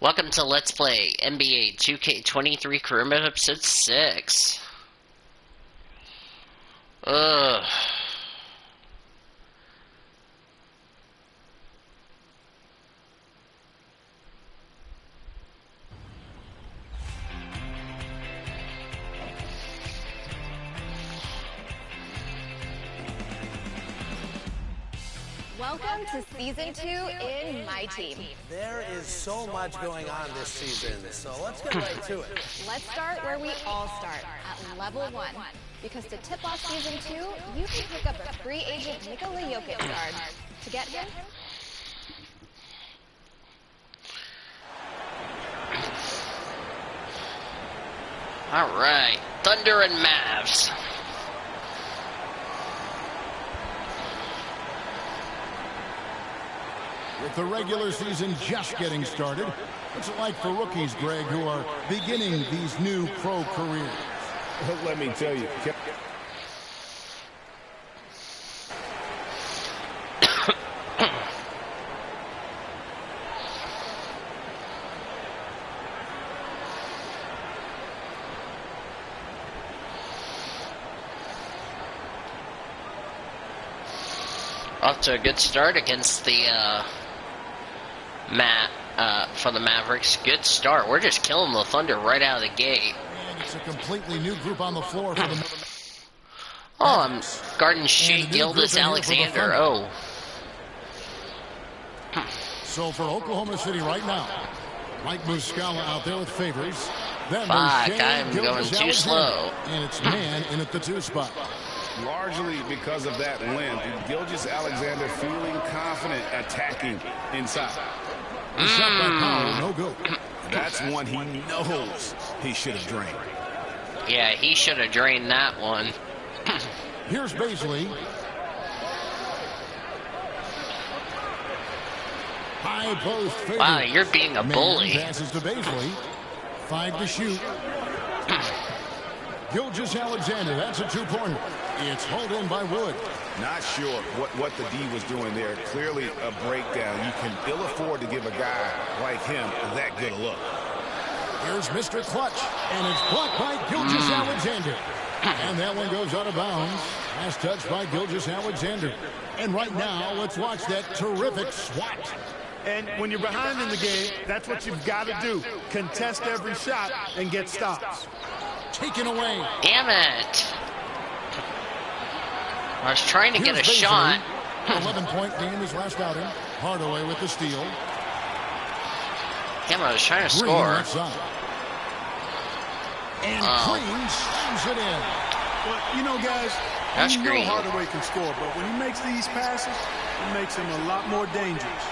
Welcome to Let's Play NBA 2K23 Career Mode Episode 6. Ugh. Welcome to Season 2 in My Team. There is so much going on this season, so let's get right to it. Let's start where we all start, at level 1. Because to tip off Season 2, you can pick up a free agent Nikola Jokic card. To get him, Alright, Thunder and Mavs. With the regular season just getting started, what's it like for rookies, Greg, who are beginning these new pro careers? Let me tell you. Off to a good start against the for the Mavericks. Good start. We're just killing the Thunder right out of the gate. And it's a completely new group on the floor for the... Oh, I'm guarding Shea Gilgeous-Alexander. Oh. So for Oklahoma City right now, Mike Muscala out there with Favors. Then Fuck, there's Shea I'm going too Gilgeous-Alexander, slow. And it's man in at the 2 spot. Largely because of that length, Gilgeous-Alexander feeling confident attacking inside. The shot by Powell, no good. That's one he knows he should have drained. Yeah, he should have drained that one. Here's Baisley. High post Favors. Wow, you're being a Man bully. passes to Baisley. 5 to shoot. Gilgeous-Alexander, that's a 2-pointer. It's hauled in by Wood. Not sure what the D was doing there. Clearly a breakdown. You can ill afford to give a guy like him that good a look. Here's Mr. Clutch, and it's blocked by Gilgeous-Alexander. And that one goes out of bounds. Last touch by Gilgeous-Alexander. And right now, let's watch that terrific swat. And when you're behind in the game, that's what you've got to do. Contest every shot and get stops. Taken away. Damn it. I was trying to get a Here's Baisley. shot. 11-point game his last outing. Hardaway with the steal. Damn, I was trying to Green score. left side. And Green slams it in. Well, you know, guys, That's we know Green. Hardaway can score, but when he makes these passes, it makes him a lot more dangerous.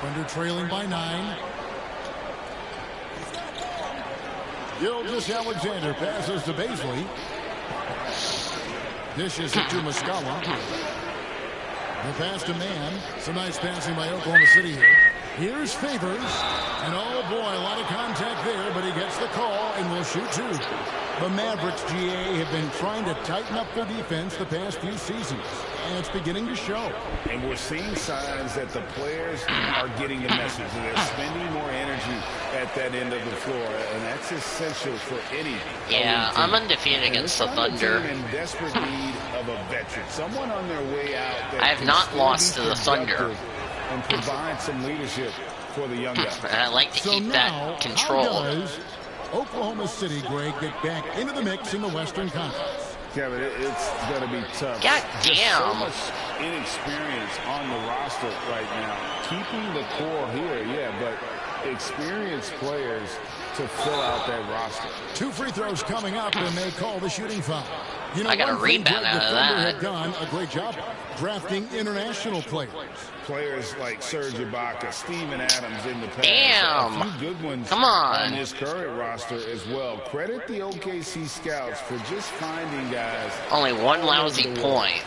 Thunder trailing by 9. Gilgeous-Alexander passes to Baisley. Dishes it to Muscala. The pass to Man. Some nice passing by Oklahoma City here. Here's Favors. And oh boy, a lot of contact there, but he gets the call and will shoot 2. The Mavericks, GA, have been trying to tighten up their defense the past few seasons, and it's beginning to show. And we're seeing signs that the players are getting the message. They're spending more energy at that end of the floor, and that's essential for any Yeah, elite team. I'm undefeated against the And this other Thunder. team in desperate need of a veteran, someone on their way out. That I have can not still lost be to the Thunder. productive and provide some leadership for the young guys. And I like to So keep now, that control. how does Oklahoma City, Greg, get back into the mix in the Western Conference? Kevin, it's going to be tough. God There's so damn. much inexperience on the roster right now. Keeping the core here, yeah, but experienced players to fill out that roster. 2 free throws coming up, and they call the shooting foul. You know, I got a one thing, rebound Greg, out the of Thunder that. have done a great job drafting international players. Players like Serge Ibaka, Steven Adams in the past. Damn. A few good ones Come on. this current roster as well. Credit the OKC scouts for just finding guys. Only one lousy point.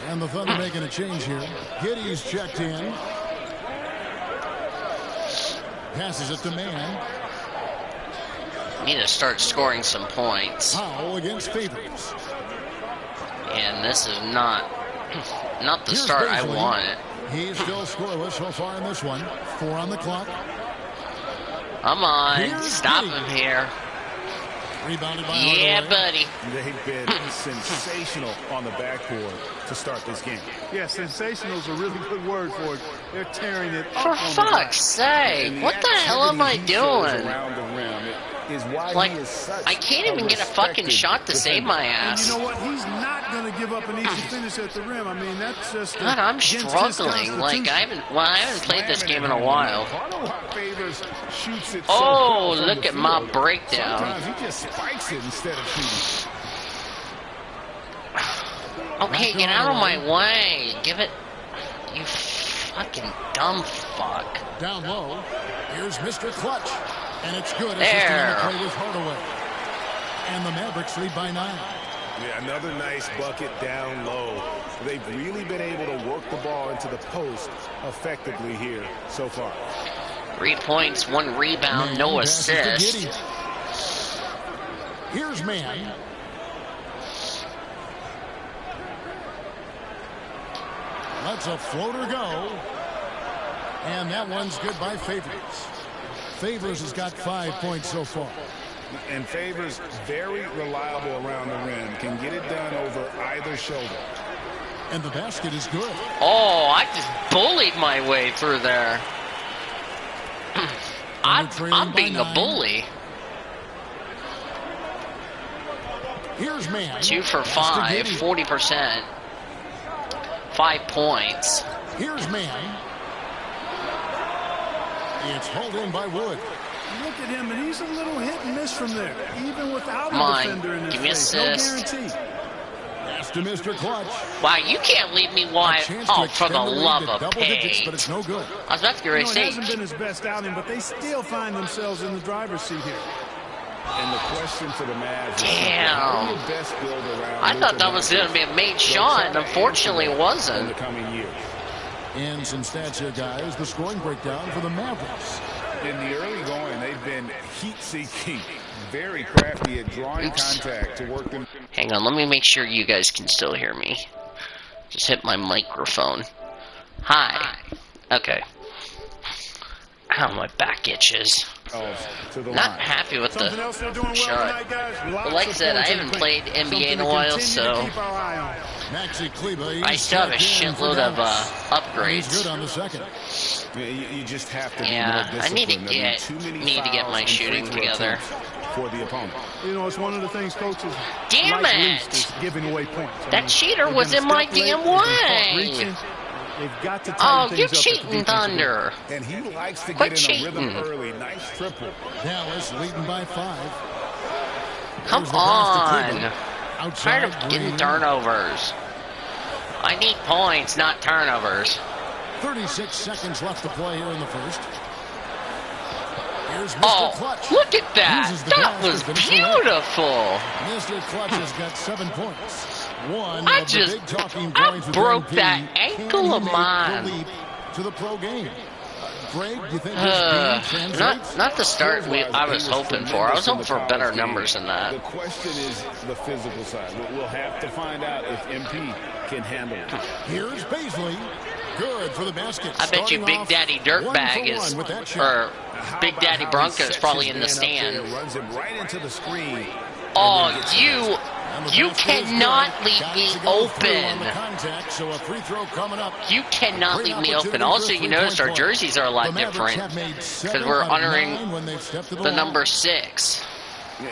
And the Thunder making a change here. Giddey's checked in. Passes it to Man. Need to start scoring some points. Powell against Favors. And this is not the Here's start I Baisley. wanted. He's still scoreless so far in this one. 4 on the clock. Come on, Here's stop Giddy. him here. Rebounded by Yeah, Hardaway. buddy. They've been sensational on the backboard to start this game. Yeah, sensational is a really good word for it. They're tearing it up For on the glass. fuck's sake, And what the hell am I activity he shows doing? around the rim is why Like, he is such I can't even get a fucking respected shot to save defender. my And ass. you know what? He's not going to give up an easy finish at the rim. I mean, that's just God, I'm against his struggling. Like, I haven't played this game in a while. Favors shoots it so Oh, well from look the at my field. breakdown. Sometimes he just spikes it instead of shooting. Okay, get out of my way. Give it. You fucking dumb fuck. Down low. Here's Mr. Clutch. And it's good. There. Assisting on the play was Hardaway. And the Mavericks lead by 9. Yeah, another nice bucket down low. They've really been able to work the ball into the post effectively here so far. 3 points, 1 rebound, no Mann passes to assist. Giddy. Here's Mann. Lets a floater go. And that one's good by Favors. Favors has got 5 points so far. And Favors very reliable around the rim. Can get it done over either shoulder. And the basket is good. Oh, I just bullied my way through there. I'm being a bully. Here's Mann. 2 for Pass to 5, Giddy. 40%. 5 points. Here's Mann. It's hauled in by Wood. Look at him, and he's a little hit and miss from there, even without Come a on, defender in his give me face. assist. No guarantee. Pass to Mr. Clutch. Wow, you can't leave me A wide. chance Oh, to for the extend lead love to of double digits, Pete. but it's no good. I was about to get ready to It say, hasn't been his best outing, but they still find themselves in the driver's seat here. And the question for the Mavs is Damn. how do you best build around I thought Luka that was Doncic? going to be a made They'll shot, try and to unfortunately it answer that in wasn't. the coming years. And some stats here, guys. The scoring breakdown for the Mavericks. In the early going, they've been heat-seeking, very crafty at drawing Oops. contact to work them. Hang on, let me make sure you guys can still hear me. Just hit my microphone. Hi. Okay. Ow, my back itches. To the Not line. happy with Something the else they're doing well shot. tonight, guys. But like I said, I haven't played NBA in a while, so Maxi Kleba. I still have a shitload of He's good upgrades. on the second. Yeah, you just have to Yeah, be more I need to disciplined. I mean, too many need to get fouls my and free shooting throw together. attempts for the opponent. You know, it's one of the things coaches Damn like it! least is giving away points. I That mean, cheater they've was been in my step late, damn they've been caught way. reaching. They've got to Oh, tighten you things up at the cheating, defensive end. Thunder. And he likes to Quit get in a rhythm cheating. early. Nice triple. Dallas leading by 5. Come Here's the pass to on. Kleba. I'm Outside tired of getting Green. turnovers. I need points, not turnovers. 36 seconds left to play here in the first. Here's Mr. Oh, Clutch. look at that. Uses the That glass to was finish the layup. beautiful. Mr. Clutch has got 7 points. One I of just- the big talking I points with broke MP. that Can ankle he of make mine. the leap to the pro game? Greg, do you think this speed translates? Not the start I was hoping for. I was hoping for better numbers than The that. question is the physical side. We'll have to find out if MP can handle it. Here's Paisley. Good for the basket. I bet you Starting Big off Daddy 1 for Dirtbag is, 1 with that shot. or How Big about Daddy how he Bronco is sets probably his in the man up there, stand. runs him right into the screen. Oh, And the you basket is cannot good. leave Got me to go through on open. the contact, so a free throw coming up. You cannot Great leave me opportunity open. for a Also, you notice our three-point jerseys are a play. lot The Mavericks different have made because 7 we're out of honoring 9 when they've stepped to the line. number 6.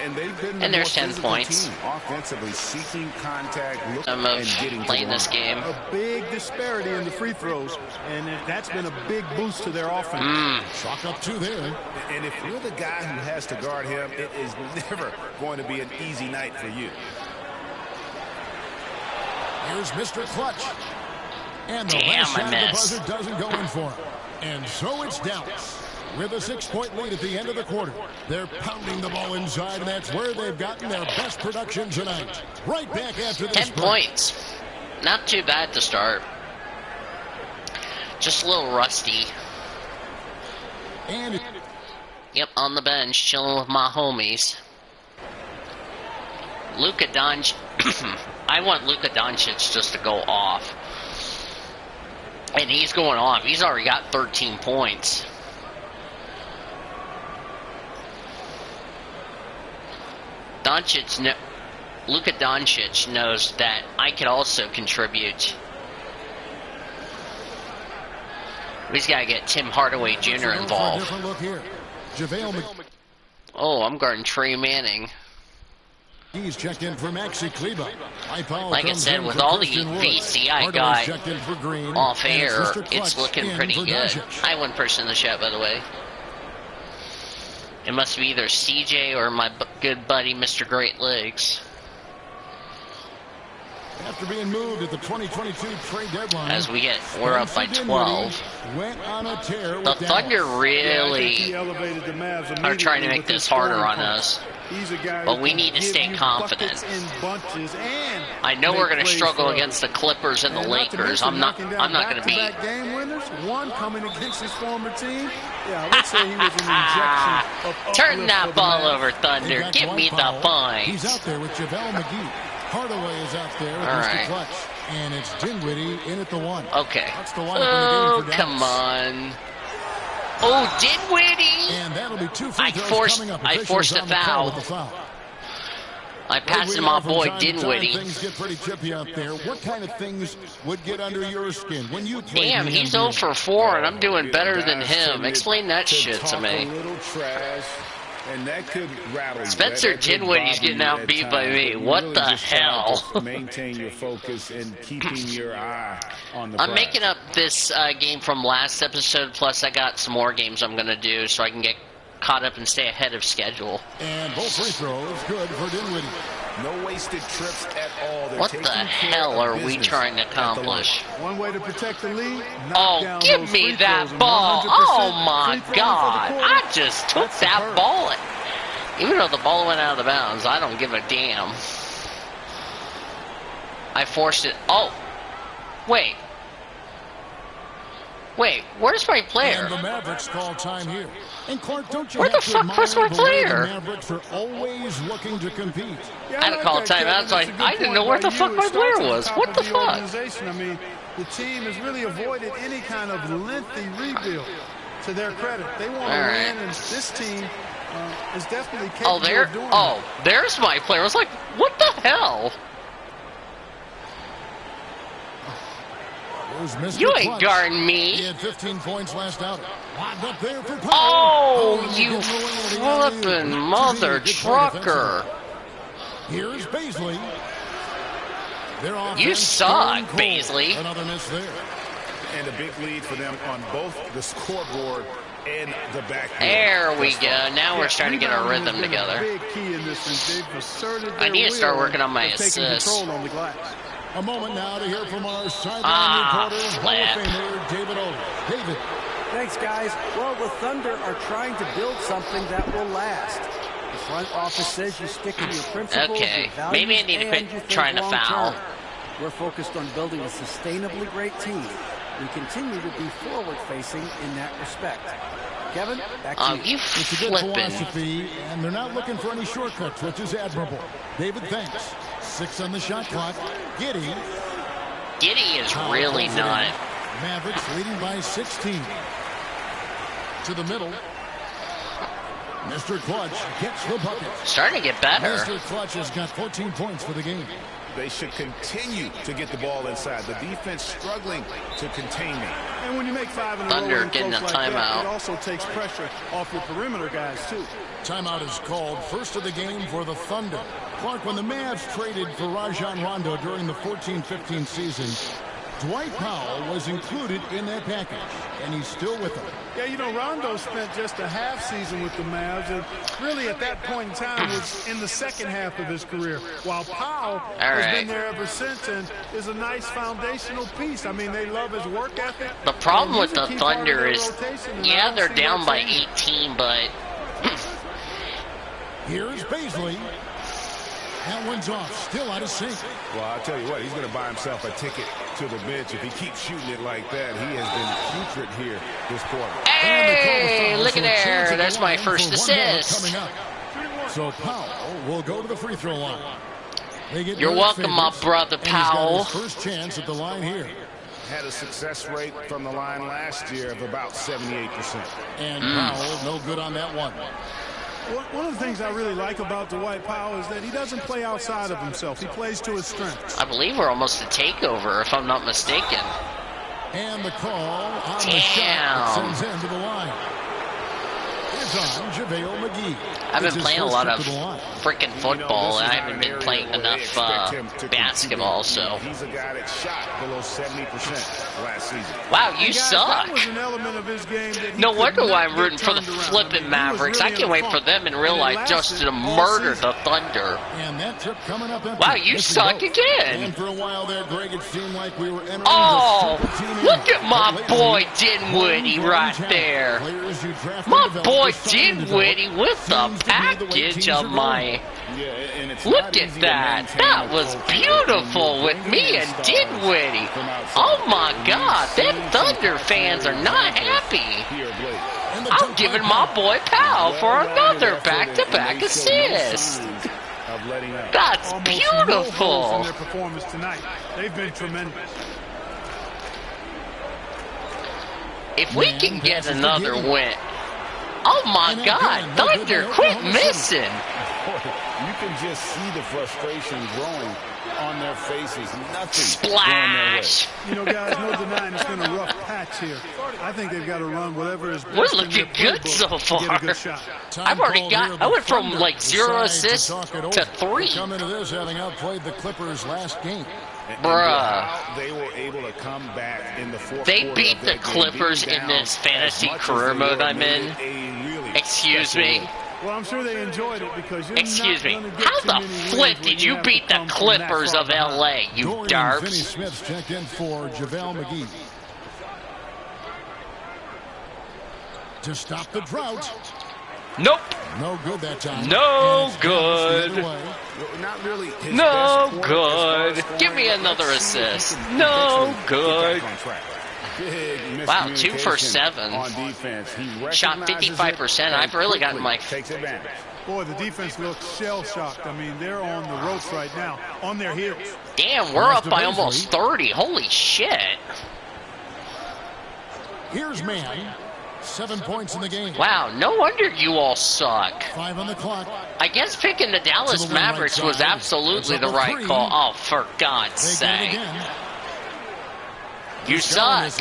And they've been And the there's more 10 physical points. team, offensively seeking contact, looking Of and getting to playing the this line. game. A big disparity in the free throws, and that's been a big boost to their offense. Chalk up 2 there. And if you're the guy who has to guard him, it is never going to be an easy night for you. Here's Mr. Clutch. And the Damn, last I shot of the missed. buzzer doesn't go in for him. And so it's Dallas. With a 6-point lead at the end of the quarter. They're pounding the ball inside, and that's where they've gotten their best production tonight. Right back after this 10 break. points. Not too bad to start. Just a little rusty. And Yep, on the bench, chilling with my homies. Luka Doncic. I want Luka Doncic just to go off. And he's going off. He's already got 13 points. Luka Doncic knows that I could also contribute. We just gotta get Tim Hardaway Jr. involved. Oh, I'm guarding Trey Manning. He's checked in for Maxi Kleber. Like I said, with all the VC I got off air, it's looking pretty good. Hi, one person in the chat, by the way. It must be either CJ or my good buddy, Mr. Great Legs. After being moved at the 2022 trade deadline, as we're up by 12. Went on a tear with the Thunder really are trying to make this harder on us. But we need to stay confident. I know we're going to struggle against the Clippers and the Lakers. I'm not going to beat. Game winners, one coming against his former team. Yeah, let's say he was an injection of turn that ball over, Thunder. Give me the points. He's out there with JaVale McGee. Hardaway is out there with Mr. Clutch. And it's Dinwiddie in at the 1. Okay. That's the lineup in the game for Dallas. Come on. Oh, Dinwiddie! And that'll be 2 free throws coming up. I forced a foul. I passed him my boy Dinwiddie. Things get pretty chippy out there. What kind of things would get under your skin when you play? Damn, he's 0 for 4, and I'm doing better than him. Explain that shit to me. And that could rattle Spencer Dinwiddie's getting outbeat by me. What the hell? Maintain your focus and keeping your eye on the I'm making up this game from last episode, plus I got some more games I'm going to do so I can get caught up and stay ahead of schedule. And both free throws good for Dinwiddie. No wasted trips at all. What the hell are we trying to accomplish? One way to protect the lead. Oh, give me that ball. Oh, my God. I just took that ball. Even though the ball went out of the bounds, I don't give a damn. I forced it. Oh, wait. Wait, where's my player? And the Mavericks call time here. And Clark, don't you where the fuck was my player? The Mavericks are always looking to compete. Yeah, I had to call timeout, so I didn't know where the fuck my player was. What the fuck? I mean, the team has really avoided any kind of lengthy rebuild. To their credit, they want to win, and this team is definitely capable of doing that. Oh, there's my player. I was like, what the hell? You ain't guarding me. He had 15 points last outing. Up there for oh, you flippin' mother trucker. Here's Baisley. You suck, Baisley. Another miss there. And a big lead for them on both the scoreboard and the backboard. There we go. Now we're starting to get our rhythm together. I need to start working on my assists. A moment now to hear from our sideline reporter, Hall of Famer David Olin. David. Thanks, guys. Well, the Thunder are trying to build something that will last. The front office says you stick to your principles, okay, your values, maybe I need to quit trying to foul. We're focused on building a sustainably great team. We continue to be forward-facing in that respect. Kevin, back to you. It's a good philosophy, and they're not looking for any shortcuts, which is admirable. David, thanks. 6 on the shot clock. Giddey is really not. Mavericks leading by 16. To the middle. Mr. Clutch gets the bucket. Starting to get better. Mr. Clutch has got 14 points for the game. They should continue to get the ball inside. The defense struggling to contain me. And when you make 5 in a row, Thunder getting a timeout. It also takes pressure off your perimeter guys too. Timeout is called, first of the game for the Thunder. Clark, when the Mavs traded for Rajon Rondo during the 14-15 season, Dwight Powell was included in that package, and he's still with them. Yeah, you know, Rondo spent just a half season with the Mavs, and really at that point in time was in the second half of his career, while Powell has been there ever since and is a nice foundational piece. I mean, they love his work ethic. The problem with the Thunder is, yeah, they're down by 18, but... Here's Baisley. That one's off, still out of sync. Well, I'll tell you what, he's going to buy himself a ticket to the bench. If he keeps shooting it like that, he has been putrid here this quarter. Hey, look at there. That's my first assist. So Powell will go to the free throw line. You're welcome, my brother Powell. First chance at the line here. had a success rate from the line last year of about 78%. And Powell, no good on that one. One of the things I really like about Dwight Powell is that he doesn't play outside of himself. He plays to his strengths. I believe we're almost a takeover, if I'm not mistaken. And the call on the shot sends him to the line. It's on JaVale McGee. I've been playing a lot of freaking football, and I haven't been playing enough basketball, so. He's a guy that shot below 70% last season. Wow, you suck. That was an element of his game that No wonder why I'm rooting for the flipping Mavericks. I can't wait for them in real life just to murder the Thunder. And that trip coming up. Wow, you suck again. And for a while there, Greg, it seemed like we were entering look at my boy Dinwiddie right there. My boy Dinwiddie with the package of my... Look at that. That was beautiful with me and Dinwiddie. Oh my God, them Thunder fans are not happy. I'm giving my boy Powell for another back-to-back assist. That's beautiful. Their performance tonight. They've been tremendous. If we can get another win. Oh my God, Thunder, quit missing. You can just see the frustration growing on their faces. Nothing. Splash. You know, guys, no denying it's been a rough patch here. I think they've got to run whatever is best. We're looking good so far. I've already got. I went from like 0 assists to 3. Come into this having outplayed the Clippers last game. Bruh. They were able to come back in the fourth They quarter beat the Clippers in this fantasy career mode I'm in. Excuse me. Well, I'm sure they enjoyed it because you're Excuse me. How the flip did you beat the Clippers of LA, you darps? Finney-Smith checked in for JaVale McGee. To stop the drought. Nope. No good that time. No good. Not really his No best good. Give me another assist. No good. Wow, 2 for 7. On defense. He shot 55%. I've really gotten my... Takes advantage. Boy, the defense looks shell-shocked. I mean, they're on the ropes right now, on their heels. Damn, we're up by almost 30. Holy shit. Here's Mann. 7 points in the game. Wow, no wonder you all suck. 5 on the clock. I guess picking the Dallas Mavericks was absolutely the right call. Oh, for God's sake. You suck.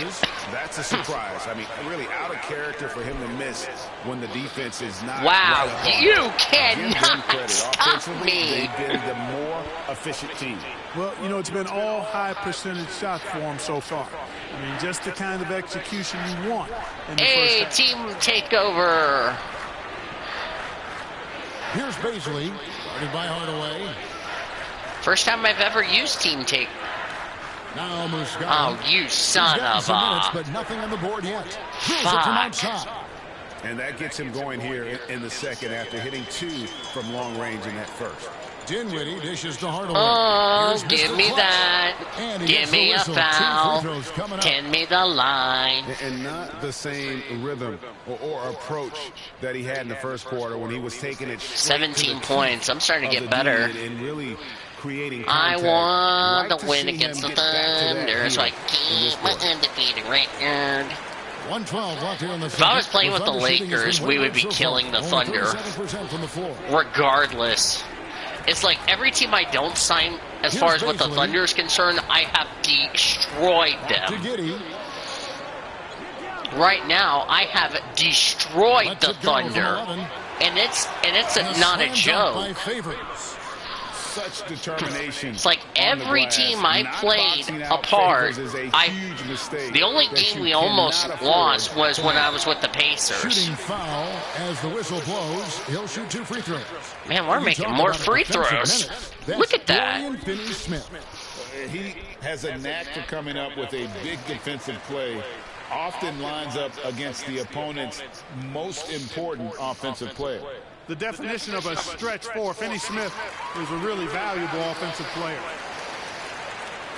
That's a surprise. I mean, really out of character for him to miss when the defense is not. Wow, right you cannot stop me. They've been the more efficient team. Well, you know, it's been all high percentage shots for him so far. I mean, just the kind of execution you want in the hey, first half. team takeover. Here's Baisley, guarded by Hardaway. First time I've ever used team take. Now Muscala. Oh, you son of a... minutes, but nothing on the board yet. Fuck. And that gets him going here in the second after hitting 2 from long range in that first. Dinwiddie dishes to Hardaway. Oh, give me that. Give me a foul. 10 me the line. And not the same rhythm or approach that he had in the first quarter when he was taking it 17 points. I'm starting to get better. And really creating I contact. want Like to to win see against the him get back to that Thunder, so I here keep my undefeated record. 112 left here in the If I was playing with the Lakers, we would be killing the Thunder. Regardless. It's like every team I don't sign, as far as what the Thunder is concerned, I have destroyed them. Right now, I have destroyed the Thunder. And it's not a joke. Such determination. It's like every team I played apart, the only game we almost lost was when I was with the Pacers. Shooting foul as the whistle blows. He'll shoot 2 free throws. Man, we're making more free throws. Look at that. He has a knack for coming up with a big defensive play. Often lines up against the opponent's most important offensive player. The definition of a stretch 4, Finney-Smith is a really valuable offensive player.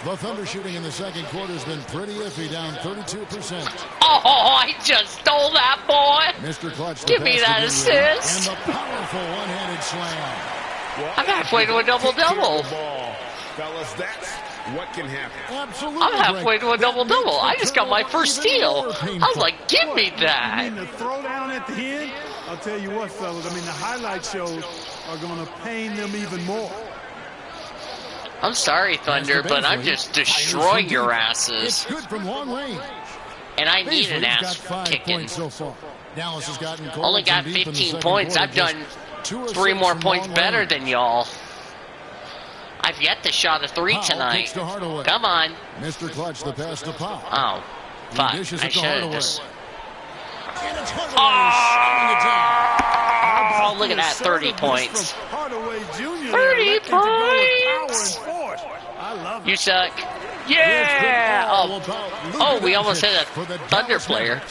The Thunder shooting in the second quarter has been pretty iffy, down 32%. Oh, I just stole that, boy. Mr. Clutch, give me that assist. And the powerful one-handed slam. I'm halfway to a double-double. Fellas, that's what can happen. Absolutely. I'm halfway to a double-double. I just got my first steal. I was like, give me that. I mean, the throwdown at the end, I'll tell you what, fellas. I mean, the highlight shows are going to pain them even more. I'm sorry, Thunder, but I'm just destroying your asses. It's good from long range. And I need an ass kicking. So far. Dallas has gotten only got 15 points. I've done 3 more points better than y'all. I've yet to shot a 3 tonight. Come on. Mr. Clutch, the pass to Powell. Oh, fuck. I should have just... Oh, look at that, 30 points. 30 points! You suck. Yeah! Oh, we almost hit a Thunder player.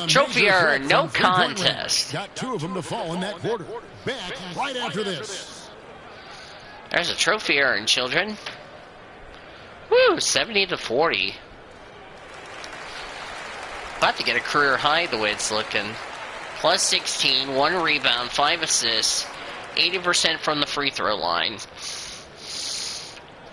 Trophy error, no contest. Got 2 of them to fall in that quarter. Back right after this. There's a trophy error, children. Woo, 70-40. About to get a career high the way it's looking. Plus 16, 1 rebound, 5 assists, 80% from the free throw line.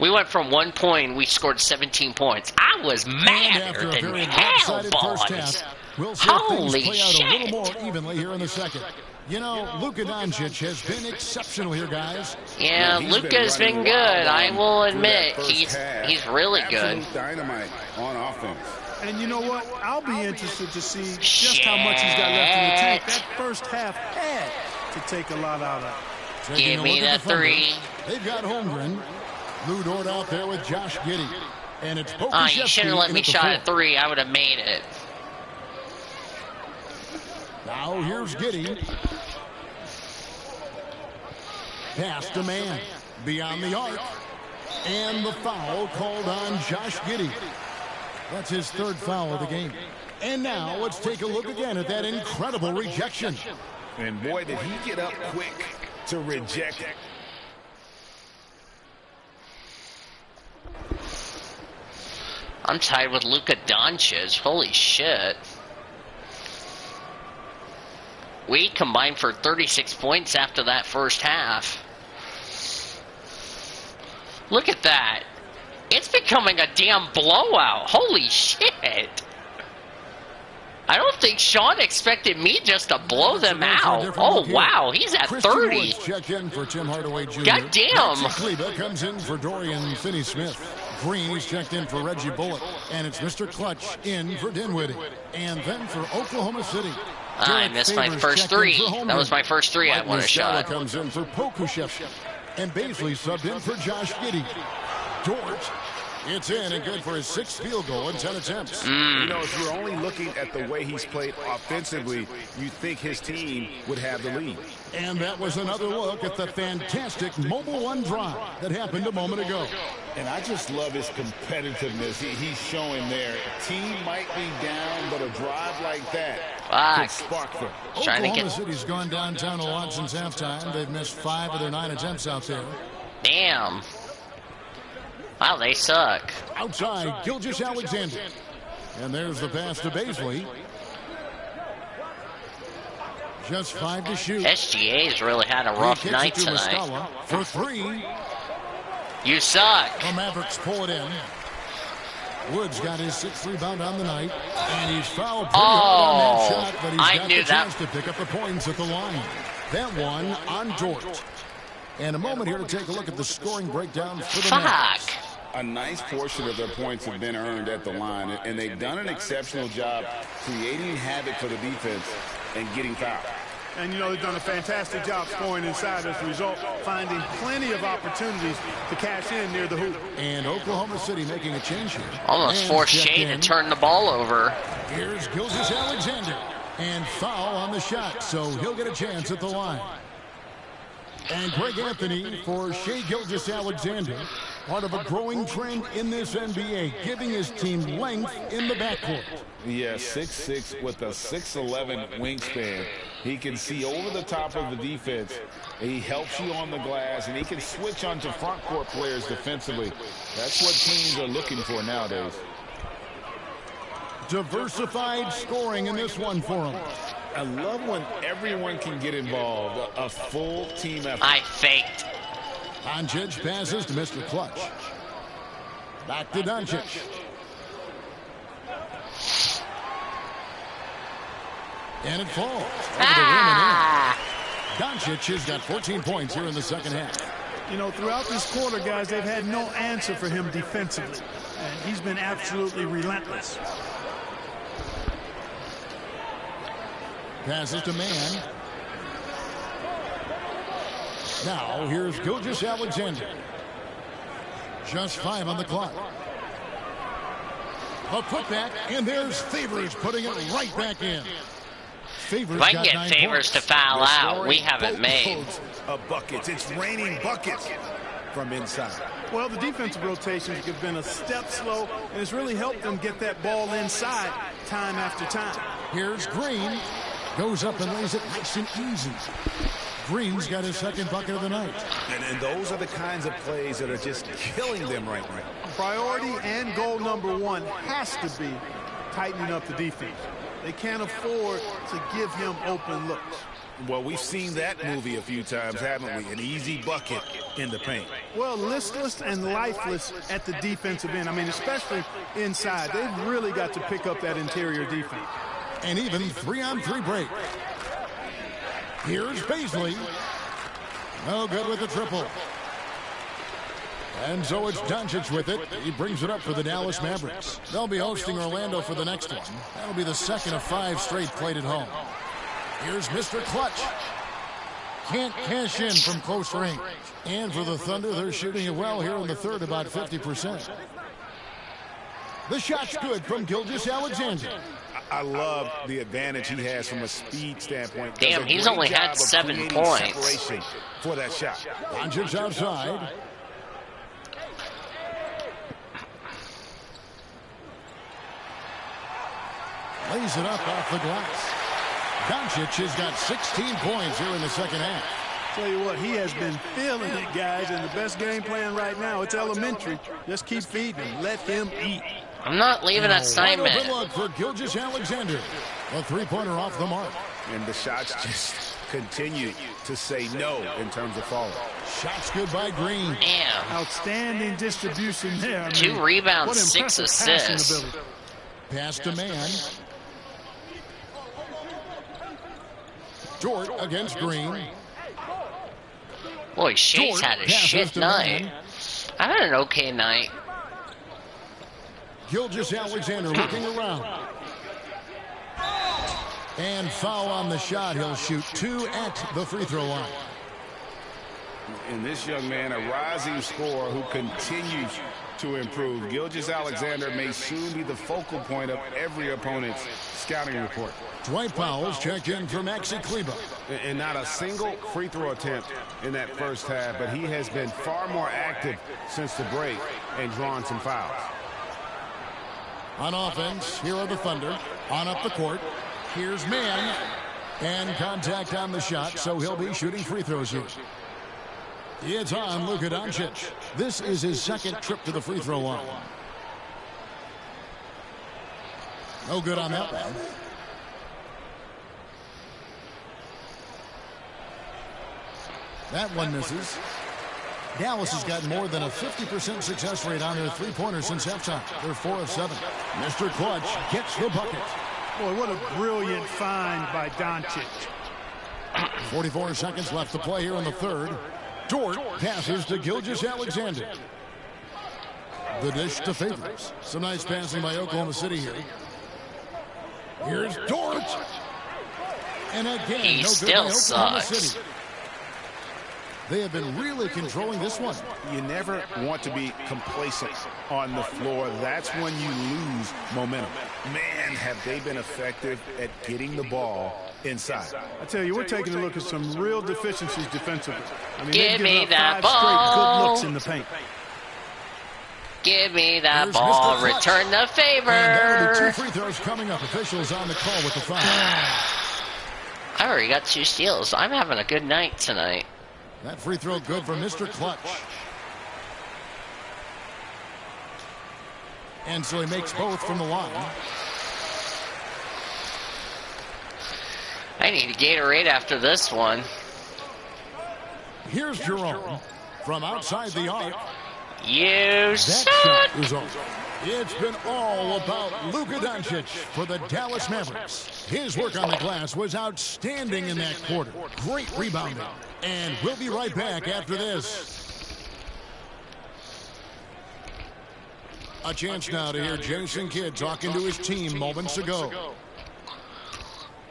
We went from 1 point, we scored 17 points. I was madder than hell, boys. Holy shit. A little more evenly here in the second. You know, Luka Doncic has been exceptional here, guys. Yeah, Luka's been good. I will admit, he's really good. Dynamite on offense. And you know what? I'll be interested to see just how much he's got left in the tank. That first half had to take a lot out of it. Give me that 3. They've got Holmgren. Lou Dort out there with Josh Giddey. And it's you should have let me shot at 3. I would have made it. Now here's Giddey. Pass to man. Beyond the arc. And the foul called on Josh Giddey. That's his 3rd foul of the game. And now let's take a look again at that incredible rejection. And boy, did he get up quick to reject it. I'm tied with Luka Doncic. Holy shit. We combined for 36 points after that first half. Look at that. It's becoming a damn blowout. Holy shit. I don't think Sean expected me just to blow them out. Oh, wow. He's at 30. Check in for Tim Hardaway Jr. God damn. Kleba comes in for Dorian Finney-Smith. Green is checked in for Reggie Bullock. And it's Mr. Clutch in for Dinwiddie. And then for Oklahoma City. I missed my first 3. That was my first 3 I want to shot. Comes in for Pokusevski. And Baisley subbed in for Josh Giddey. Dort, it's in and good for his 6th field goal in 10 attempts. You know, if you're only looking at the way he's played offensively, you think his team would have the lead. And that was another look at the fantastic Mobile One drive that happened a moment ago. And I just love his competitiveness he's showing there. Team might be down, but a drive like that could spark them. Oklahoma City's gone downtown a lot since halftime. They've missed 5 of their 9 attempts out there. Damn. Wow, they suck. Outside, Gilgeous-Alexander. And there's the pass to Baisley. Just 5 to shoot. SGA's really had a rough night tonight. For 3. You suck. The Mavericks pull it in. Woods got his 6th rebound on the night. And he's fouled pretty hard on that shot, but he's got the chance to pick up the points at the line. That one on Dort. And a moment here to take a look at the scoring breakdown for the Mavericks. A nice portion of their points have been earned at the line, and they've done an exceptional job creating havoc for the defense and getting fouled. And, you know, they've done a fantastic job scoring inside as a result, finding plenty of opportunities to cash in near the hoop. And Oklahoma City making a change here. Almost forced Shea to turn the ball over. Here's Gilgeous-Alexander. And foul on the shot, so he'll get a chance at the line. And Greg Anthony for Shea Gilgeous-Alexander, part of a growing trend in this NBA, giving his team length in the backcourt. Yeah, 6'6" with a 6'11" wingspan. He can see over the top of the defense. He helps you on the glass, and he can switch onto front court players defensively. That's what teams are looking for nowadays. Diversified scoring in this one for him. I love when everyone can get involved, a full team effort. I faked. Doncic passes to Mr. Clutch. Back to Doncic. And it falls. Doncic has got 14 points here in the second half. You know, throughout this quarter, guys, they've had no answer for him defensively. And he's been absolutely relentless. Passes to Man. Now, here's Gilgeous-Alexander. Just 5 on the clock. A putback, and there's Favors putting it right back in. Favors if I can get Favors to foul out, we haven't made. Of buckets. It's raining buckets from inside. Well, the defensive rotations have been a step slow, and it's really helped them get that ball inside time after time. Here's Green. Goes up and lays it nice and easy. Green's got his second bucket of the night. And those are the kinds of plays that are just killing them right now. Priority and goal number one has to be tightening up the defense. They can't afford to give him open looks. Well, we've seen that movie a few times, haven't we? An easy bucket in the paint. Well, listless and lifeless at the defensive end. I mean, especially inside. They've really got to pick up that interior defense. And even 3-on-3 break. Here's Bazley. No good with the triple. And so it's Doncic with it. He brings it up for the Dallas Mavericks. They'll be hosting Orlando for the next one. That'll be the second of 5 straight played at home. Here's Mr. Clutch. Can't cash in from close range. And for the Thunder, they're shooting it well here in the third, about 50%. The shot's good from Gilgeous-Alexander. I love the advantage he has from a speed standpoint. Damn, he's only had 7 points. For that shot. Doncic outside. Lays it up off the glass. Doncic has got 16 points here in the second half. Tell you what, he has been feeling it, guys, and the best game plan right now, it's elementary. Just keep feeding him. Let him eat. I'm not leaving assignment. Good luck for Gilgeous-Alexander. A three-pointer off the mark. And the shots just continue to say no in terms of falling. Shots good by Green. Damn. Outstanding distribution there. I mean, 2 rebounds, 6 assists. Pass to Man. Dort against Green. Boy, Shea's had a shit night. I had an okay night. Gilgeous-Alexander looking around. And foul on the shot. He'll shoot 2 at the free throw line. And this young man, a rising scorer who continues to improve. Gilgeous-Alexander may soon be the focal point of every opponent's scouting report. Dwight Powell's checked in for Maxi Kleber. And not a single free throw attempt in that first half, but he has been far more active since the break and drawn some fouls. On offense, here are the Thunder. On up the court. Here's Man. And contact on the shot, so he'll be shooting free throws here. It's on Luka Doncic. This is his second trip to the free throw line. No good on that one. That one misses. Dallas has got more than a 50% success rate on their three-pointers since halftime. They're 4 of 7. Mr. Clutch gets the bucket. Boy, what a brilliant find by Doncic. 44 seconds left to play here in the third. Dort passes to Gilgeous-Alexander. The dish to Favors. Some nice passing by Oklahoma City here. Here's Dort. And again, he no still good by Oklahoma sucks. City. They have been really controlling this one. You never want to be complacent on the floor. That's when you lose momentum. Man, have they been effective at getting the ball inside. I tell you, we're taking a look at some real deficiencies defensively. I mean, Give me that 5 straight good ball. looks in the paint. Give me that Here's ball. Mr. Clutch. Return the favor. And that'll be 2 free throws coming up. Officials on the call with the foul. I already got 2 steals. I'm having a good night tonight. That free throw good for Mr. Clutch. And so he makes both from the line. I need a Gatorade after this one. Here's Jerome from outside the arc. You suck. That shot is over. It's been all about Luka Doncic for the Dallas Mavericks. His work on the glass was outstanding in that quarter. Great rebounding. And we'll be right back after this. A chance now to hear Jason Kidd talking to his team moments ago.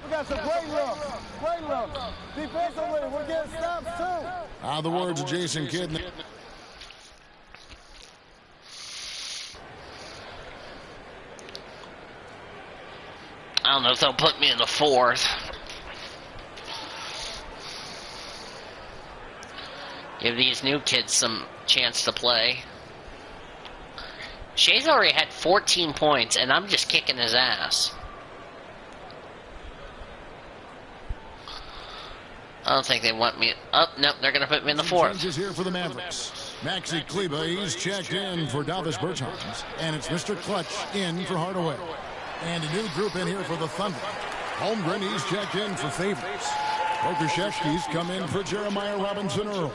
We got some great looks. Great looks. Defensively, we're getting stops too. The words of Jason Kidd. I don't know if they'll put me in the fourth. Give these new kids some chance to play. Shay's already had 14 points, and I'm just kicking his ass. I don't think they want me. Oh, no, they're going to put me in the fourth. Changes here for the Mavericks. Maxi Kleber, he's checked in for Davis Bertans. And it's Mr. Clutch in for Hardaway. And a new group in here for the Thunder. Holmgren, he's checked in for Favors. Pokusevski's come in for Jeremiah Robinson Earl.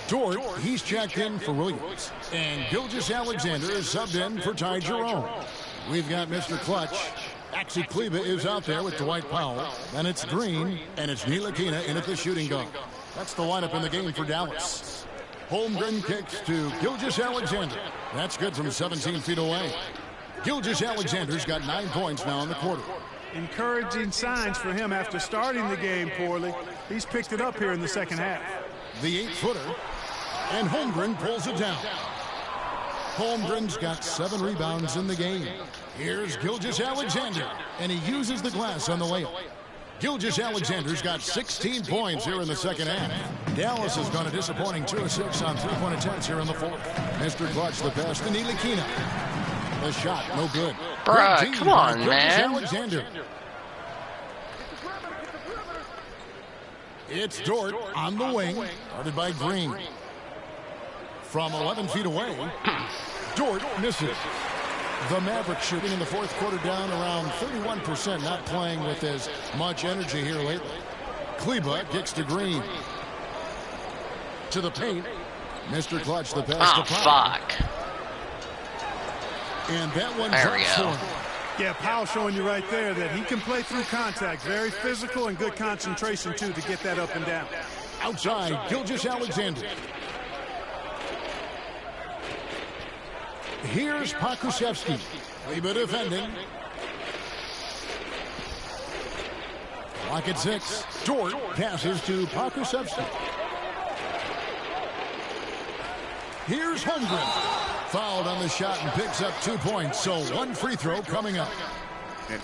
Dort, he's checked in for Williams. And Gilgeous-Alexander is subbed in for Ty Jerome. We've got Mr. Clutch. Maxi Kleber is out there with Dwight Powell. And it's Green, and it's Ntilikina in at the shooting guard. That's the lineup in the game for Dallas. Holmgren kicks to Gilgeous-Alexander. That's good from 17 feet away. Gilgeous-Alexander's got 9 points now in the quarter. Encouraging signs for him after starting the game poorly. He's picked it up here in the second half. The 8-footer, and Holmgren pulls it down. Holmgren's got 7 rebounds in the game. Here's Gilgeous-Alexander, and he uses the glass on the layup. Gilgeous-Alexander's got 16 points here in the second half. Dallas has gone a disappointing 2 of 6 on 3-point attempts here in the fourth. Mr. Clutch the pass to Ntilikina. The shot, no good. Bruh, come on, man. Alexander. It's Dort on the wing, guarded by Green. From 11 feet away, Dort misses. The Mavericks shooting in the fourth quarter down around 31%, not playing with as much energy here lately. Kleber gets to Green. To the paint. Mr. Clutch the pass to Powell. Fuck. And that one's there we up go. for Yeah, Powell showing you right there that he can play through contact. Very physical and good concentration, too, to get that up and down. Outside, Gilgeous-Alexander. Here's Pokusevski. Kleber defending. Clock at 6. Dort passes to Pokusevski. Here's Holmgren. Fouled on the shot and picks up 2 points. So 1 free throw coming up.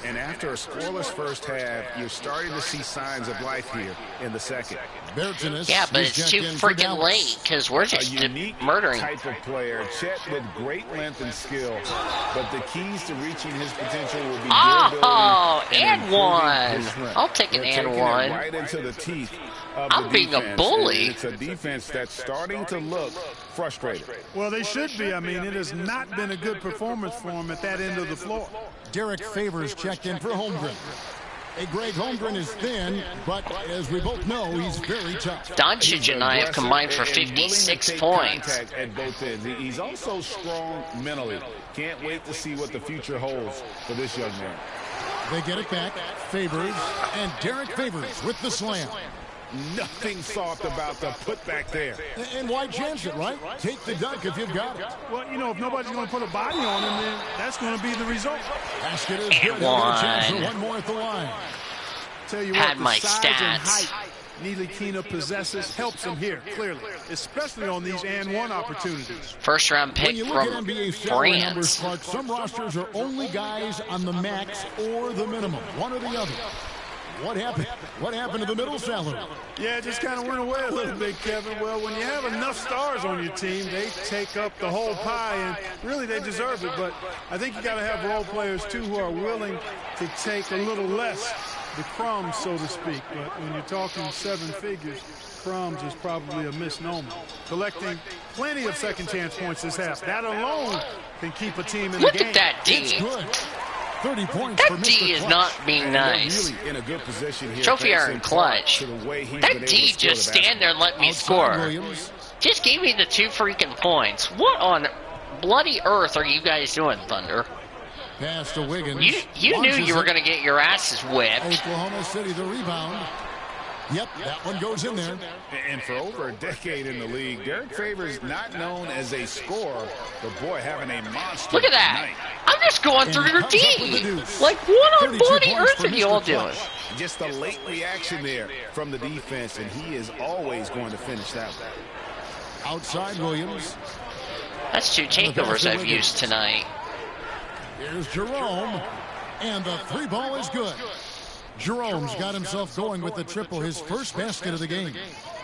And after a scoreless first half, you're starting to see signs of life here in the second. Bertans, yeah, but it's too freaking late because we're just murdering. Type of player, Chet with great length and skill, but the keys to reaching his potential will be and one. I'll take an and one. Right into the teeth of I'm being a bully. It's a defense that's starting to look frustrated. Well, they should be. I mean, it has not been a good performance for them at that end of the floor. Derek Favors checked in for Holmgren. Hey, Greg, Holmgren is thin, but as we both know, he's very tough. Doncic and I have combined for 56 points. At both ends. He's also strong mentally. Can't wait to see what the future holds for this young man. They get it back. Favors, and Derek Favors with the slam. Nothing soft about the putback there. And why chance it, right? Take the dunk if you've got it. Well, you know, if nobody's going to put a body on him, then that's going to be the result. Basket is good. They'll get a chance for one more at the line. Tell you Had what, my the size stats. and height Ntilikina possesses helps him here, clearly, especially on these and one opportunities. First round pick When you look from at NBA salary numbers, France. Clark, some rosters are only guys on the max or the minimum, one or the other. What happened? What happened to the middle salary? Yeah, it just kind of went away a little bit, Kevin. Well, when you have enough stars on your team, they take up the whole pie, and really they deserve it. But I think you got to have role players, too, who are willing to take a little less, the crumbs, so to speak. But when you're talking 7 figures, crumbs is probably a misnomer. Collecting plenty of second chance points this half. That alone can keep a team in Look the game. at that D. It's good. 30 points that for D Mr. is Clutch. not being nice. Really in a good position here. Trophy Iron Clutch. That D just stand there and let me score. Williams. Just gave me the 2 freaking points. What on bloody earth are you guys doing, Thunder? Pass to Wiggins. You knew you were going to get your asses whipped. Oklahoma City the rebound. Yep, that one goes in there. And for over a decade in the league, Derek Favors not known as a scorer, but boy, having a monster. Look at that. Night. I'm just going through your D. Like, what on bloody earth are you all doing? Just a late reaction there from the defense, and he is always going to finish that one. Outside Williams. That's 2 takeovers I've used tonight. Here's Jerome. And the 3 ball is good. Jerome's got himself going with the triple, his first basket of the game.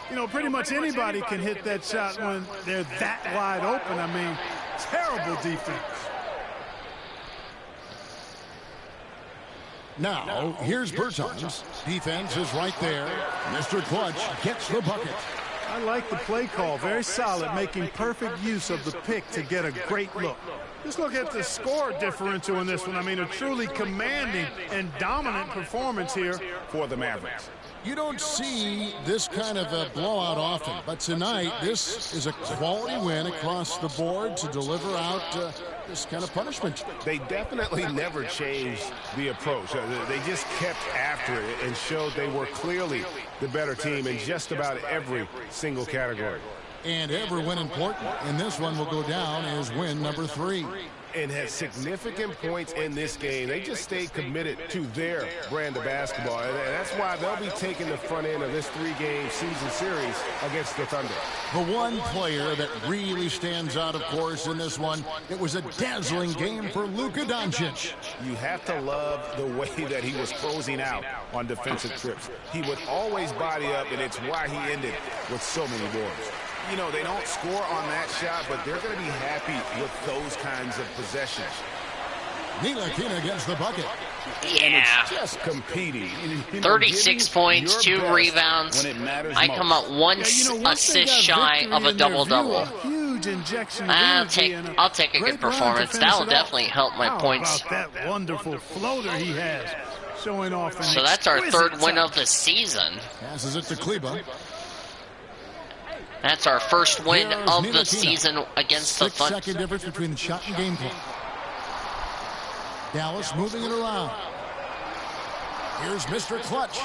You know, pretty much anybody can hit that shot when they're that wide open. I mean, terrible defense. Now, here's Bertans. Defense is right there. Mr. Clutch gets the bucket. I like the play call. Very solid, making perfect use of the pick to get a great look. Just look at the score differential in this one. I mean, a truly commanding and dominant performance here for the Mavericks. You don't see this kind of a blowout often, but tonight this is a quality win across the board to deliver out this kind of punishment. They definitely never changed the approach. They just kept after it and showed they were clearly the better team in just about every single category. And every win important, and this one will go down as win number 3. And had significant points in this game. They just stayed committed to their brand of basketball. And that's why they'll be taking the front end of this 3-game season series against the Thunder. The one player that really stands out, of course, in this one, it was a dazzling game for Luka Doncic. You have to love the way that he was closing out on defensive trips. He would always body up, and it's why he ended with so many boards. You know, they don't score on that shot, but they're going to be happy with those kinds of possessions. Ntilikina gets the bucket. Yeah. It's just competing. 36 points, 2 rebounds. I come up 1 assist shy of a double-double. Huge injection. I'll take a good performance. That'll definitely help my points. How about that wonderful floater he has showing off? So that's our 3rd win of the season. Passes it to Kleba. That's our first win of the season against the Thunder. 6-second difference between the shot and game clock. Dallas moving it around. Here's Mr. Clutch.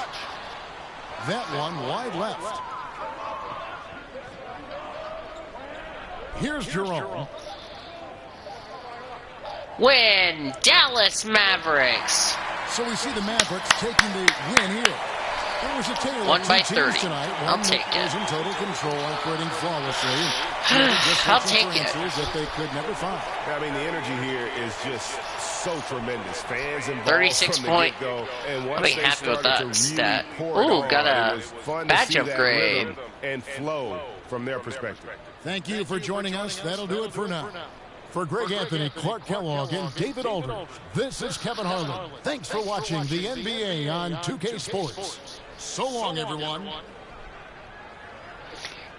That one wide left. Here's Jerome. Win, Dallas Mavericks. So we see the Mavericks taking the win here. There was a tale of 1 by 30. 30. Tonight. I'll take it. Was in total control, operating flawlessly. I'll take it. That they could never find. I mean, the energy here is just so tremendous. Fans involved 36 from the point. get-go, and I'll be happy with that stat. Ooh, got a badge upgrade. And flow from their perspective. Thank you for joining us. That'll do it for now. For Greg Anthony, Clark Kellogg, and David Aldridge, this is Kevin Harlan. Thanks for watching the NBA on 2K Sports. So long, everyone.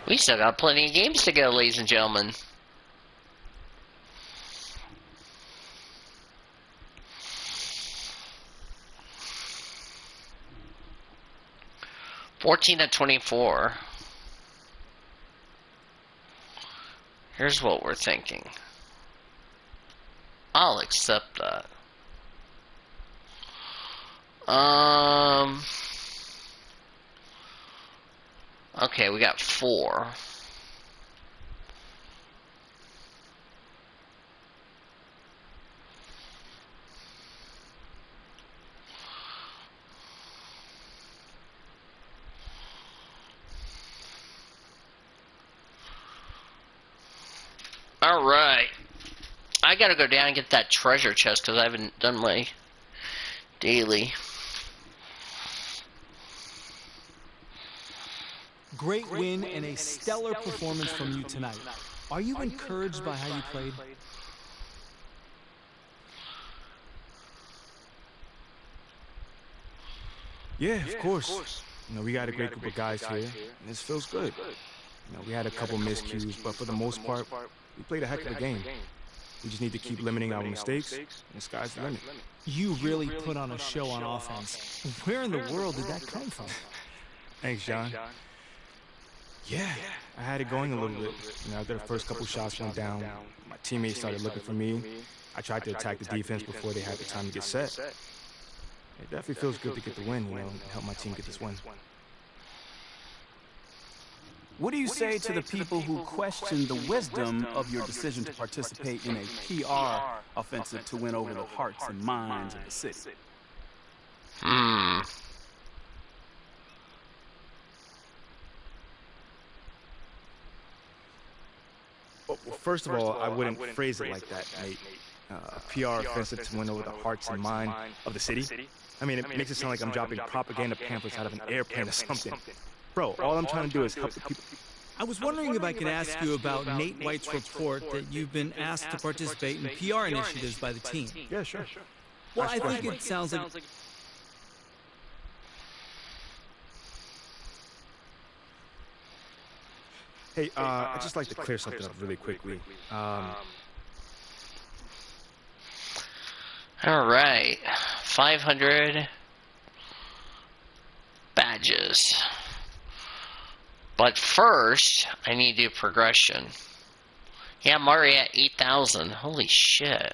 We still got plenty of games to go, ladies and gentlemen. (14-24). Here's what we're thinking. I'll accept that. Okay, we got 4. All right. I gotta go down and get that treasure chest because I haven't done my daily. Great win and a stellar performance from you tonight. Are you encouraged by how you played? Yeah, of course. You know, we got a great group of guys here, and this feels good. You know, we had a couple miscues, but for the most part, we played a heck of a game. We just need to keep limiting our mistakes, and the sky's the limit. You really put on a show on offense. Where in the world did that come from? Thanks, John. Yeah, I had it going a little bit. You know, after the first couple shots went down, my teammates started looking for me. I tried to attack the defense before they had the time to get set. It definitely feels good to get the win, you know, and help my team get this win. What do you say to the people who question the wisdom of your decision to participate in a PR offensive to win over the hearts and minds of the city? Well, first of all, I wouldn't phrase it like that, Nate. A PR offensive to win over the hearts and mind of the city? I mean, it makes it sound like I'm dropping propaganda pamphlets out of an airplane or something. Bro, all I'm trying to do is help the people. I was wondering if I could ask you about Nate White's report that you've been asked to participate in PR initiatives by the team. Yeah, sure. Well, I think it sounds like... Hey, I'd just like to clear something up really quickly. All right, 500 badges. But first, I need to do progression. Yeah, I'm already at 8,000. Holy shit.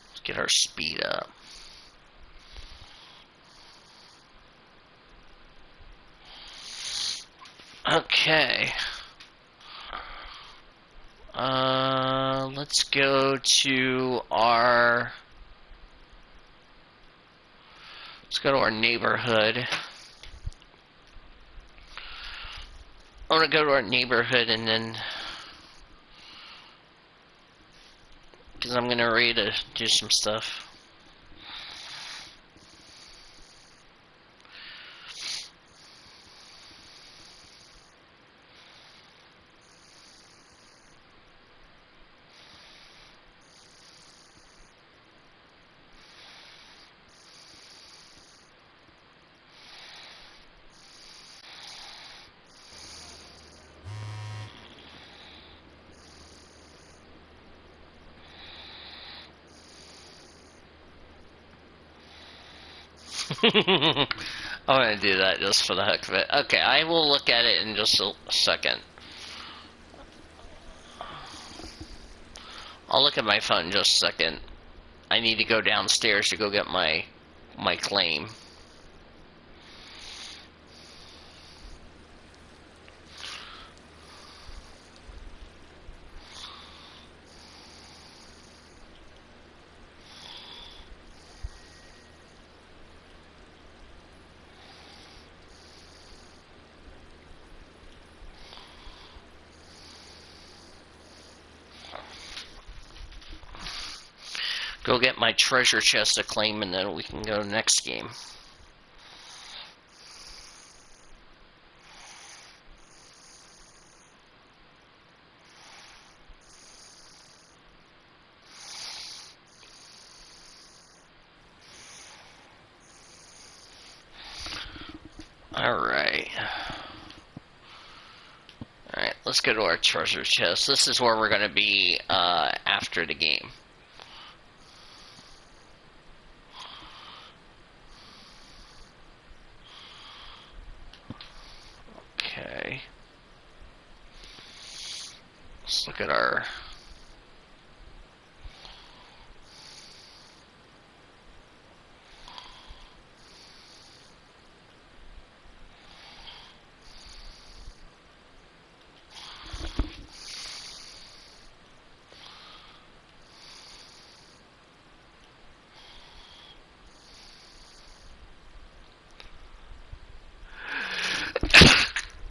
Let's get our speed up. Okay. Let's go to our... Let's go to our neighborhood. I want to go to our neighborhood and then... Because I'm going to ready to do some stuff. I'm gonna do that just for the heck of it. Okay, I will look at it in just a second. I'll look at my phone in just a second. I need to go downstairs to go get my claim. Go get my treasure chest to claim, and then we can go next game. Alright, let's go to our treasure chest. This is where we're going to be after the game. Okay. Let's look at our...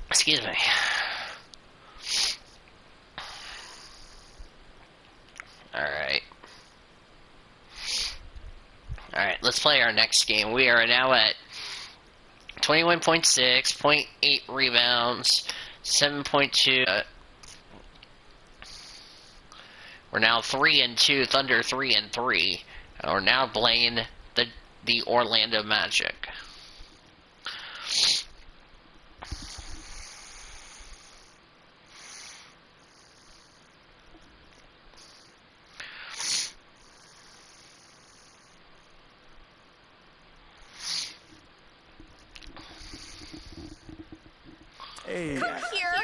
Excuse me. Alright, let's play our next game. We are now at 21.6, 0.8 rebounds, 7.2. We're now 3-2, Thunder 3-3. And we're now playing the Orlando Magic. Hey. Come here.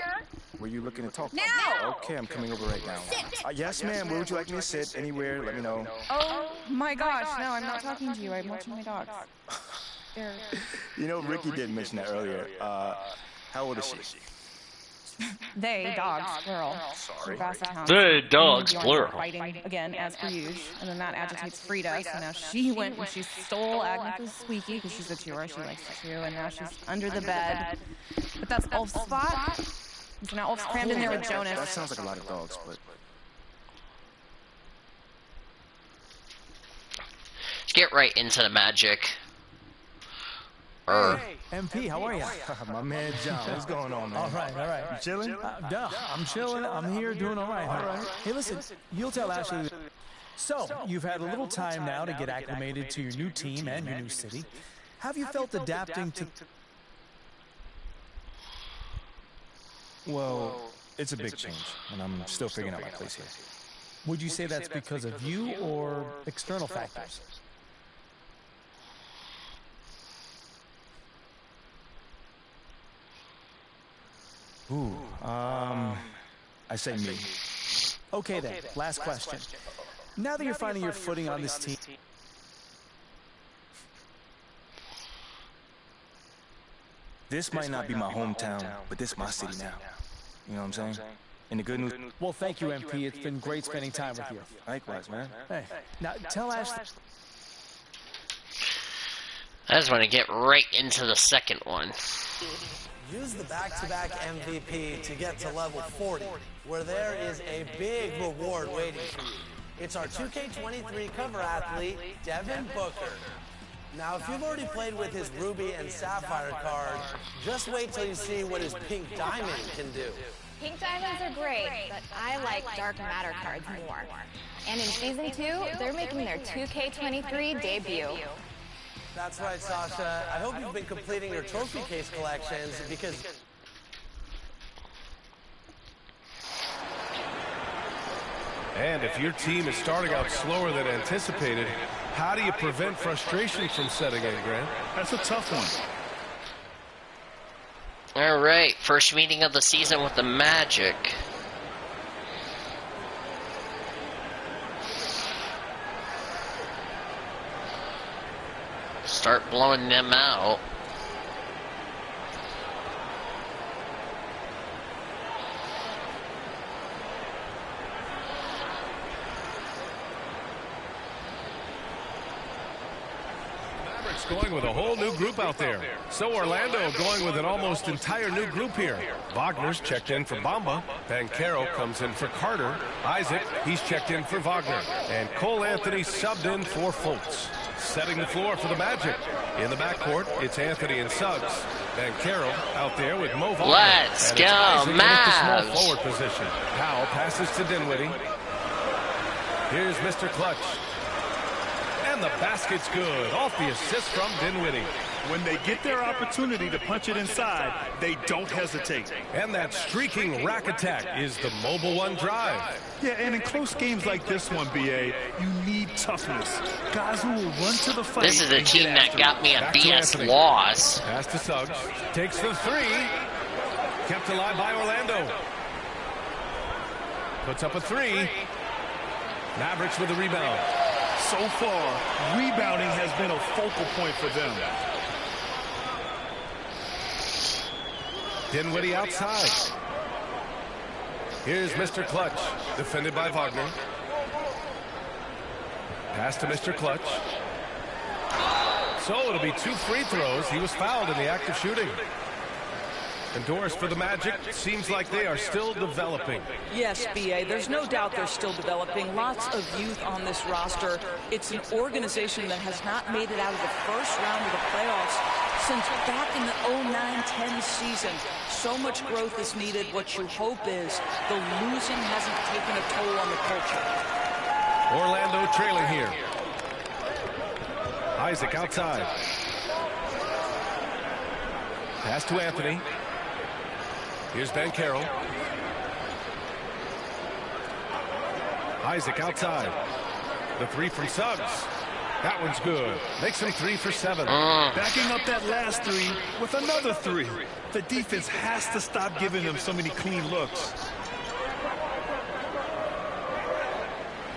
Were you looking to talk? Now. Okay, I'm coming over right now. Sit. Yes, ma'am. Where would you like me to sit? Anywhere. Let me know. Oh my gosh, no, I'm not talking to you. I'm watching my dogs. They're... You know, Ricky did mention that earlier. How old is she? They, dogs, plural. Sorry. They, dogs, plural. Fighting again, as per usual. And then that agitates Frida. So now she went and she stole Agnes's squeaky because she's a chewer. She likes to chew. And now she's under the bed. But that's Ulf's spot. So now Ulf's crammed in there with Jonas. That sounds like a lot of dogs, but... Let's get right into the magic. Hey, MP, how are you? My man John, what's going on, man? All right. You chilling? Duh, I'm chilling. I'm here doing all right. Hey, listen, you'll tell Ashley. So, you've had a little time now to get acclimated to your new team and your new city. Have you felt adapting to... Well, it's a big change, and I'm still figuring out my place here. Would you say that's because of you or external factors? Ooh, I say me. Okay then, last question. Now that you're finding your footing on this team, this might not be my hometown, but this is my city now. You know what I'm saying? And the good news... Well, thank you, MP. It's been great spending time with you. Likewise, man. Hey, now tell Ashley... I just want to get right into the second one. Use the back-to-back MVP to get to level 40, where there is a big reward waiting for you. It's our 2K23 cover athlete, Devin Booker. Now, if you've already played with his Ruby and Sapphire card, just wait till you see what his Pink Diamond can do. Pink Diamonds are great, but I like Dark Matter cards more. And in Season 2, they're making their 2K23 debut. That's right, Sasha. I hope you've been completing your trophy case collections because... And if your team is starting out slower than anticipated, how do you prevent frustration from setting in, Grant? That's a tough one. All right, first meeting of the season with the Magic. Start blowing them out. Mavericks going with a whole new group out there. So Orlando going with an almost entire new group here. Wagner's checked in for Bamba. Banchero comes in for Carter. Isaac, he's checked in for Wagner. And Cole Anthony subbed in for Fultz. Setting the floor for the Magic. In the backcourt, it's Anthony and Suggs. Banchero out there with Mo Wagner. Let's go, Mavs. Small forward position. Powell passes to Dinwiddie. Here's Mr. Clutch. And the basket's good. Off the assist from Dinwiddie. When they get their opportunity to punch it inside, they don't hesitate. And that streaking rack attack is the Mobile One drive. Yeah, and in close games like this one, BA, you need toughness. Guys who will run to the fight. This is the team that got me a BS loss. Pass to Suggs. Takes the three. Kept alive by Orlando. Puts up a three. Mavericks with the rebound. So far, rebounding has been a focal point for them. Dinwiddie outside. Here's Mr. Clutch, defended by Wagner. Pass to Mr. Clutch. So it'll be 2 free throws. He was fouled in the act of shooting. And Doris, for the Magic, seems like they are still developing. Yes, B.A., there's no doubt they're still developing. Lots of youth on this roster. It's an organization that has not made it out of the first round of the playoffs since back in the 09-10 season. So much growth is needed. What you hope is the losing hasn't taken a toll on the culture. Orlando trailing here. Isaac outside. Pass to Anthony. Here's Banchero. Isaac outside. The three from Suggs. That one's good. Makes him 3 for 7. Backing up that last three with another three. The defense has to stop giving them so many clean looks.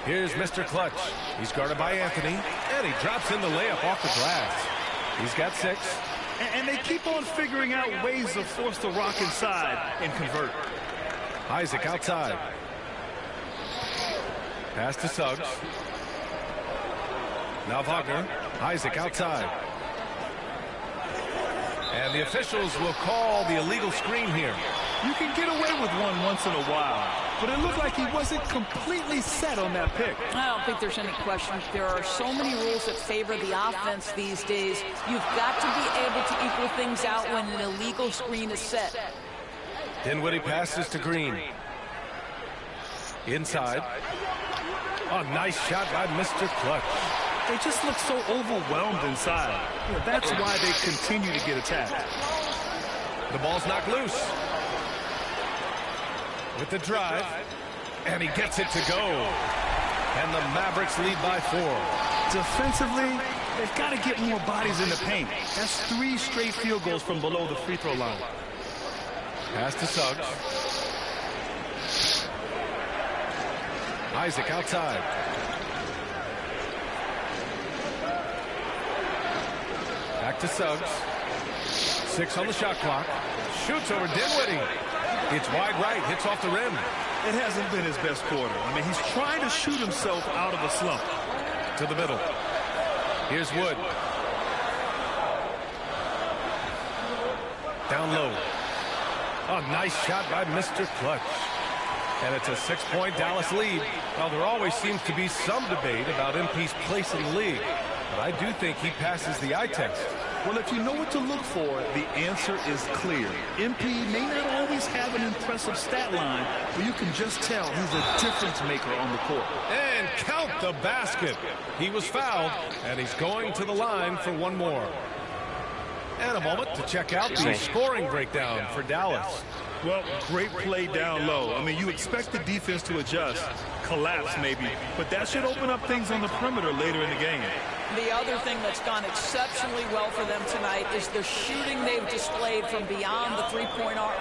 Here's Mr. Clutch. He's guarded by Anthony, and he drops in the layup off the glass. He's got 6. And they keep on figuring out ways to force the rock inside and convert. Isaac outside. Pass to Suggs. Now Wagner. Isaac outside. And the officials will call the illegal screen here. You can get away with one once in a while, but it looked like he wasn't completely set on that pick. I don't think there's any question. There are so many rules that favor the offense these days. You've got to be able to equal things out when an illegal screen is set. Dinwiddie passes to Green. Inside. Oh, nice shot by Mr. Clutch. They just look so overwhelmed inside. That's why they continue to get attacked. The ball's knocked loose. With the drive. And he gets it to go. And the Mavericks lead by 4. Defensively, they've got to get more bodies in the paint. That's 3 straight field goals from below the free throw line. Pass to Suggs. Isaac outside. Back to Suggs. 6 on the shot clock. Shoots over Dinwiddie. It's wide right. Hits off the rim. It hasn't been his best quarter. I mean, he's trying to shoot himself out of a slump. To the middle. Here's Wood. Down low. A nice shot by Mr. Clutch. And it's a 6-point Dallas lead. Well, there always seems to be some debate about MP's place in the league. But I do think he passes the eye test. Well, if you know what to look for, the answer is clear. MP may not always have an impressive stat line, but you can just tell he's a difference maker on the court. And count the basket. He was fouled, and he's going to the line for one more. And a moment to check out the scoring breakdown for Dallas. Well, great play down low. I mean, you expect the defense to adjust, collapse maybe, but that should open up things on the perimeter later in the game. The other thing that's gone exceptionally well for them tonight is the shooting they've displayed from beyond the three-point arc.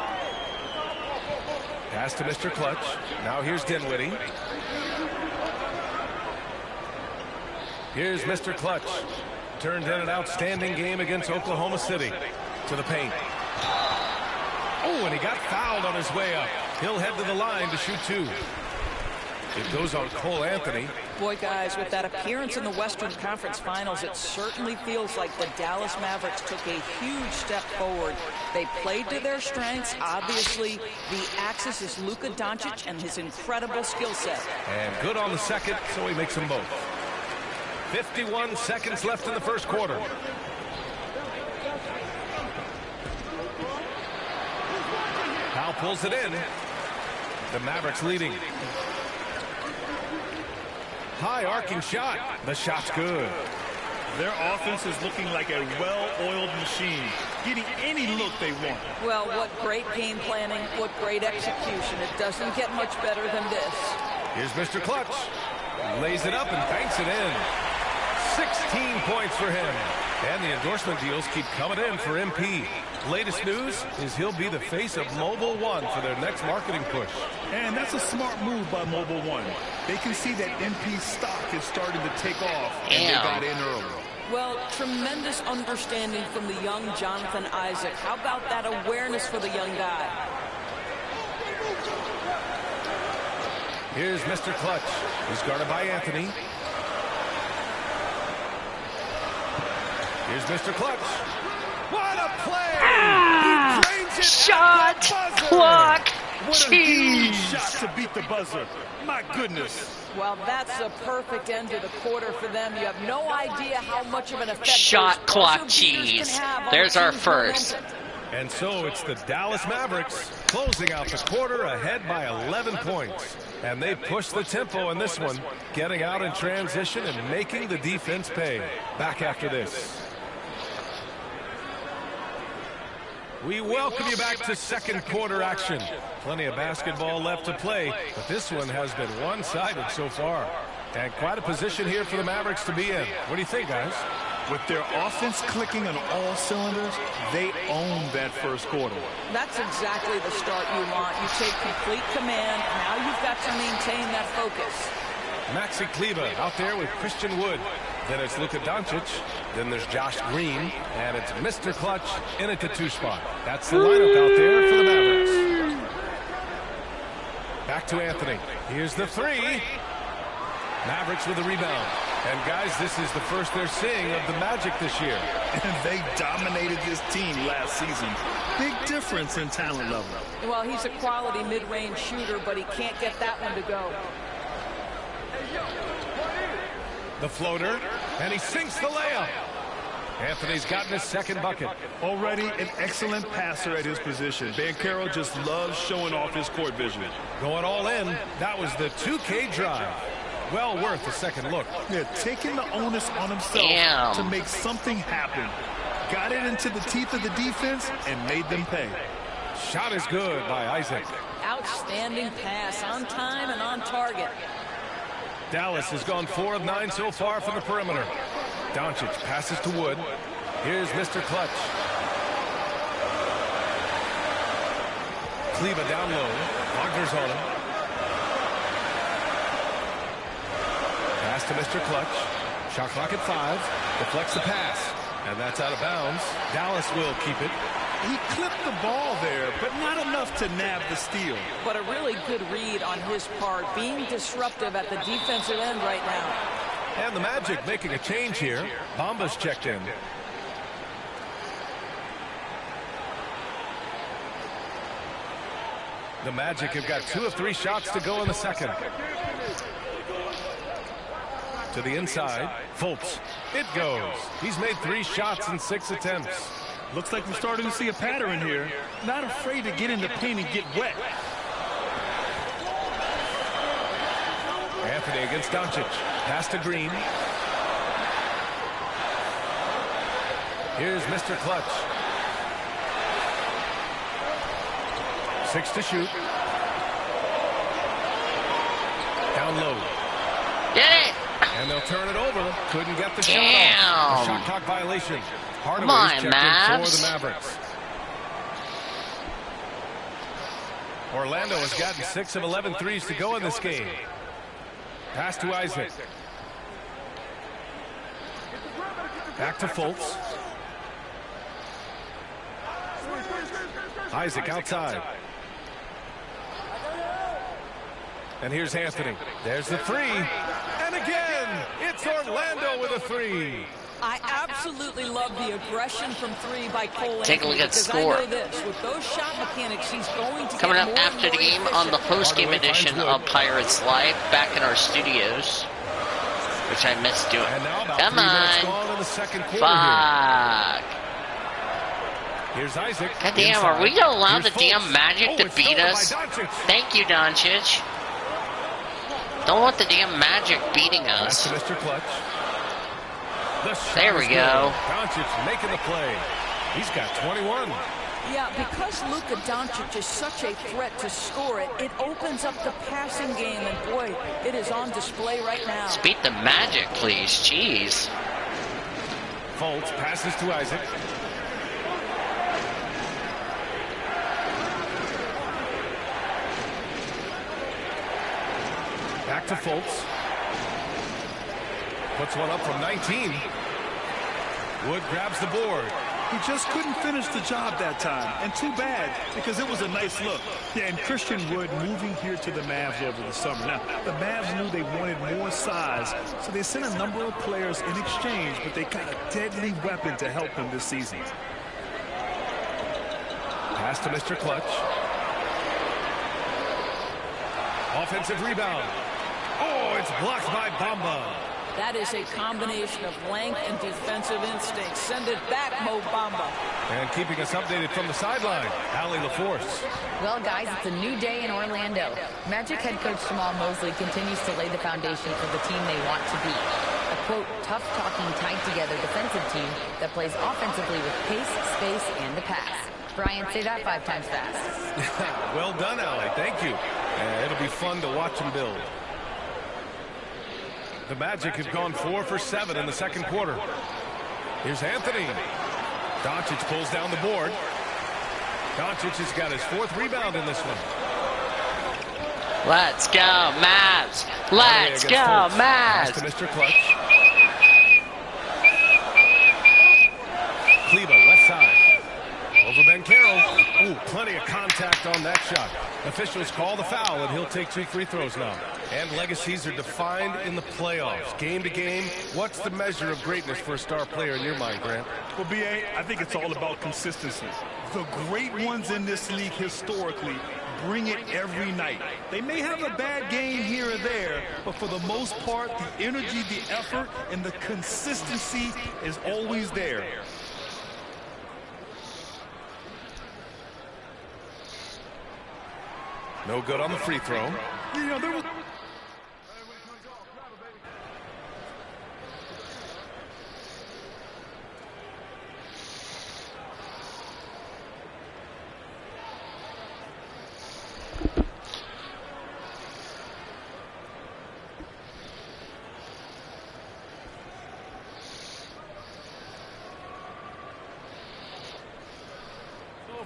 Pass to Mr. Clutch. Now here's Dinwiddie. Here's Mr. Clutch. Turned in an outstanding game against Oklahoma City. To the paint. Oh, and he got fouled on his way up. He'll head to the line to shoot 2. It goes on Cole Anthony. Boy, guys, with that appearance in the Western Conference Finals, it certainly feels like the Dallas Mavericks took a huge step forward. They played to their strengths. Obviously, the axis is Luka Doncic and his incredible skill set. And good on the second, so he makes them both. 51 seconds left in the first quarter. Powell pulls it in. The Mavericks leading. High arcing shot. The shot's good. Their offense is looking like a well-oiled machine, getting any look they want. Well, what great game planning, what great execution. It doesn't get much better than this. Here's Mr. Clutch. Lays it up and banks it in. 16 points for him. And the endorsement deals keep coming in for MP. Latest news is he'll be the face of Mobil 1 for their next marketing push. And that's a smart move by Mobil 1. They can see that MP's stock is starting to take off, and they got in early. Well, tremendous understanding from the young Jonathan Isaac. How about that awareness for the young guy? Here's Mr. Clutch. He's guarded by Anthony. Here's Mr. Clutch. What a play! He drains it shot clock. What a huge shot to beat the buzzer. My goodness. Well, that's a perfect end to the quarter for them. You have no idea how much of an effect shot clock cheese. There's our first. And so it's the Dallas Mavericks closing out the quarter ahead by 11 points. And they push the tempo in this one, getting out in transition and making the defense pay. Back after this. We welcome you back to second quarter action. Plenty of basketball left to play, but this one has been one-sided so far. And quite a position here for the Mavericks to be in. What do you think, guys? With their offense clicking on all cylinders, they own that first quarter. That's exactly the start you want. You take complete command. Now you've got to maintain that focus. Maxi Kleber out there with Christian Wood. Then it's Luka Doncic. Then there's Josh Green. And it's Mr. Clutch in a 2 spot. That's the lineup out there for the Mavericks. Back to Anthony. Here's the 3. Mavericks with a rebound. And guys, this is the first they're seeing of the Magic this year. And they dominated this team last season. Big difference in talent level. Well, he's a quality mid-range shooter, but he can't get that one to go. The floater, and he sinks the layup. Anthony's gotten his second bucket. Already an excellent passer at his position. Banchero just loves showing off his court vision. Going all in. That was the 2K drive. Well worth a second look. Yeah, taking the onus on himself to make something happen. Got it into the teeth of the defense and made them pay. Shot is good by Isaac. Outstanding pass, on time and on target. Dallas has gone 4 of 9 so far from the perimeter. Doncic passes to Wood. Here's Mr. Clutch. Kleber down low. Wagner's on him. Pass to Mr. Clutch. Shot clock at 5. Deflects the pass. And that's out of bounds. Dallas will keep it. He clipped the ball there, but not enough to nab the steal. But a really good read on his part, being disruptive at the defensive end right now. And the Magic making a change here. Bamba's checked in. The Magic have got 2 of 3 shots to go in the second. To the inside, Fultz. It goes. He's made 3 shots in 6 attempts. Looks like we're starting to see a pattern here. Not afraid to get in the paint and get wet. Anthony against Doncic. Pass to Green. Here's Mr. Clutch. 6 to shoot. Down low. Get it! And they'll turn it over. Couldn't get the shot off. A shot clock violation. Come on, checked in Mavs. for the Mavericks. Orlando has gotten 6 of 11 threes to go in this game. Pass to Isaac. Back to Fultz. Isaac outside. And here's Anthony. There's the 3. And again, it's Orlando with a 3. I absolutely love the aggression from 3 by Cole. Take a look at the score. I know this. With those shot mechanics, he's going to coming get up more after the game efficient. on the post-game edition of Pirates Live, back in our studios, which I missed doing. Come on. In the second quarter Fuck. Here's Isaac. God damn, are we going to allow the damn Magic to beat us? Thank you, Doncic. Don't want the damn Magic beating us. That's Mr. Clutch. There we go. Doncic making the play. He's got 21. Yeah, because Luka Doncic is such a threat to score it, it opens up the passing game, and boy, it is on display right now. Let's beat the Magic, please. Jeez. Fultz passes to Isaac. Back to Fultz. Puts one up from 19. Wood grabs the board. He just couldn't finish the job that time. And too bad, because it was a nice look. Yeah, and Christian Wood moving here to the Mavs over the summer. Now, the Mavs knew they wanted more size, so they sent a number of players in exchange, but they got a deadly weapon to help them this season. Pass to Mr. Clutch. Offensive rebound. Oh, it's blocked by Bamba. That is a combination of length and defensive instinct. Send it back, Mo Bamba. And keeping us updated from the sideline, Allie LaForce. Well, guys, it's a new day in Orlando. Magic head coach Jamal Mosley continues to lay the foundation for the team they want to be. A, quote, tough-talking, tied-together defensive team that plays offensively with pace, space, and the pass. Brian, say that 5 times fast. Well done, Allie. Thank you. It'll be fun to watch them build. The Magic have gone 4 for 7 in the second quarter. Here's Anthony. Doncic pulls down the board. Doncic has got his 4th rebound in this one. Let's go, Mavs. Let's go, Mavs. To Mr. Clutch. Kleber, left side. Over Banchero. Ooh, plenty of contact on that shot. Officials call the foul, and he'll take 2 free throws now. And legacies are defined in the playoffs. Game to game, what's the measure of greatness for a star player in your mind, Grant? Well, B.A., I think it's all about consistency. The great ones in this league historically bring it every night. They may have a bad game here or there, but for the most part, the energy, the effort, and the consistency is always there. No good on the free throw. You know, there was...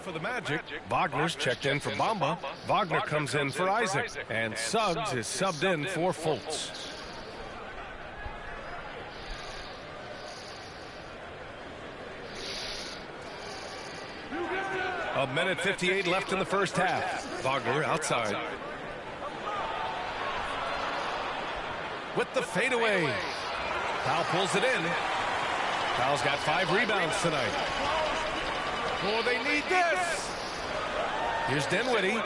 For the Magic, Wagner's checked in for Bamba. Wagner comes in for Isaac. And Suggs is subbed in for Fultz. A minute 58 left in the first half. Wagner outside. With the fadeaway. Powell pulls it in. Powell's got 5 rebounds tonight. Oh, they need this. Here's Dinwiddie.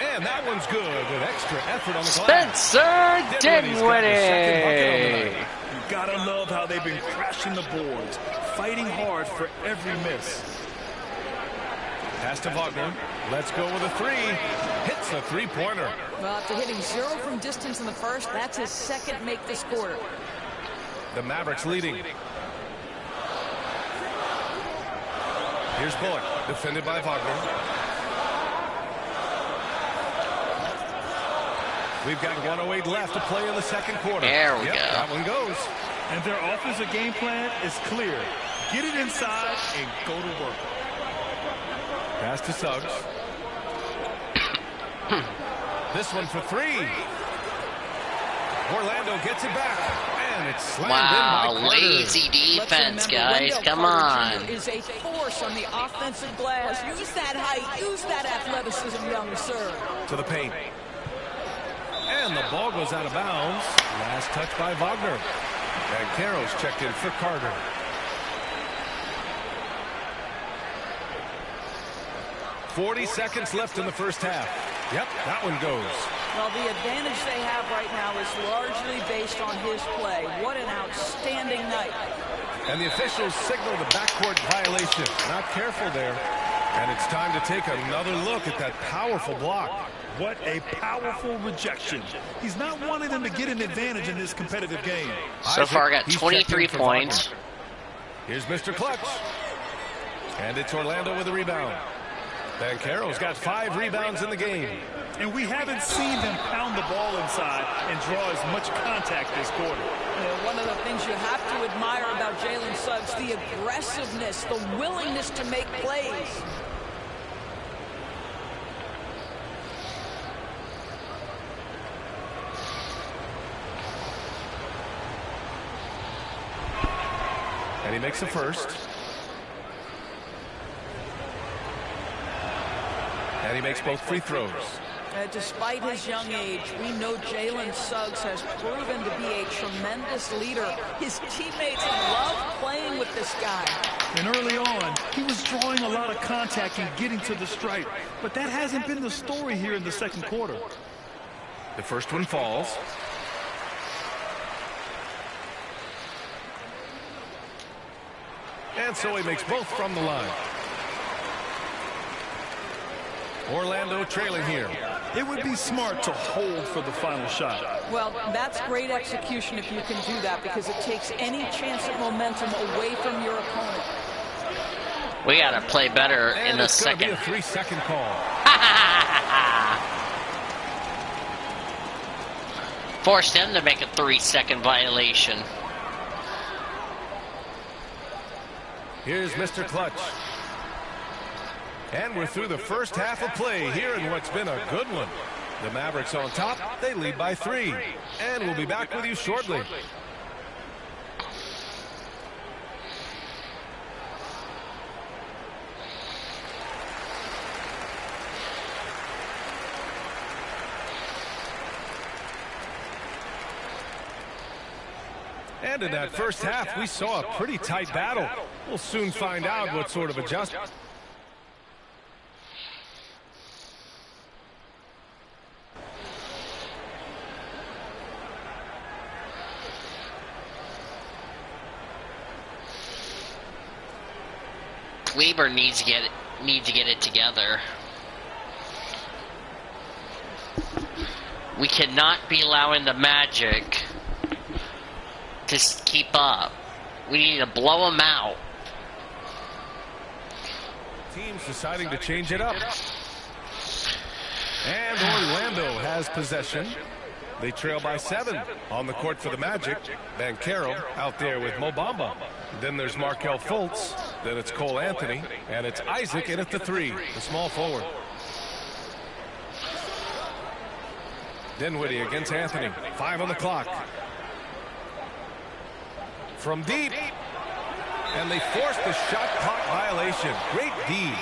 And that one's good with extra effort on the glass. Spencer Dinwiddie. You gotta love how they've been crashing the boards, fighting hard for every miss. Pass to Wagner. Let's go with a 3. Hits a 3-pointer. Well, after hitting 0 from distance in the first, that's his 2nd make this quarter. The Mavericks leading. Here's Bullock, defended by Wagner. We've got 1:08 left to play in the second quarter. There we go. That one goes. And their offensive game plan is clear. Get it inside and go to work. Pass to Suggs. This one for 3. Orlando gets it back. And it's slammed in by lazy defense, guys. Come on. Is a force on the offensive glass. Use that height. Use that athleticism, young sir. To the paint. And the ball goes out of bounds. Last touch by Wagner. And Caro's checked in for Carter. .40 seconds left in the first half. Yep, that one goes. Well, the advantage they have right now is largely based on his play. What an outstanding night. And the officials signal the backcourt violation. Not careful there. And it's time to take another look at that powerful block. What a powerful rejection. He's not wanting them to get an advantage in this competitive game. So far, I got 23 points. Here's Mr. Clutch. And it's Orlando with a rebound. Banchero's got 5 rebounds in the game. And we haven't seen them pound the ball inside and draw as much contact this quarter. One of the things you have to admire about Jalen Suggs, the aggressiveness, the willingness to make plays. And he makes the first. And he makes both free throws. Despite his young age, we know Jalen Suggs has proven to be a tremendous leader. His teammates love playing with this guy. And early on, he was drawing a lot of contact and getting to the stripe. But that hasn't been the story here in the second quarter. The first one falls. And so he makes both from the line. Orlando trailing here. It would be smart to hold for the final shot. Well, that's great execution if you can do that, because it takes any chance at momentum away from your opponent. We got to play better in the second. It's going to be a 3-second call. Force them to make a 3-second violation. Here's Mr. Clutch. And we're through the first half of play here in what's been a good one. The Mavericks on top. They lead by 3. And we'll be back with you shortly. And in that first half, we saw a pretty tight battle. We'll soon find out what sort of adjustment. Kleber needs to get it together. We cannot be allowing the Magic to keep up. We need to blow them out. Teams deciding to change it up. And Orlando has possession. They trail by 7 on the court for the Magic. Banchero out there with Mo Bamba. Then there's Markelle Fultz. Then it's Cole Anthony. And it's Isaac in at the 3, the small forward. Dinwiddie against Anthony. 5 on the clock. From deep. And they force the shot clock violation. Great D.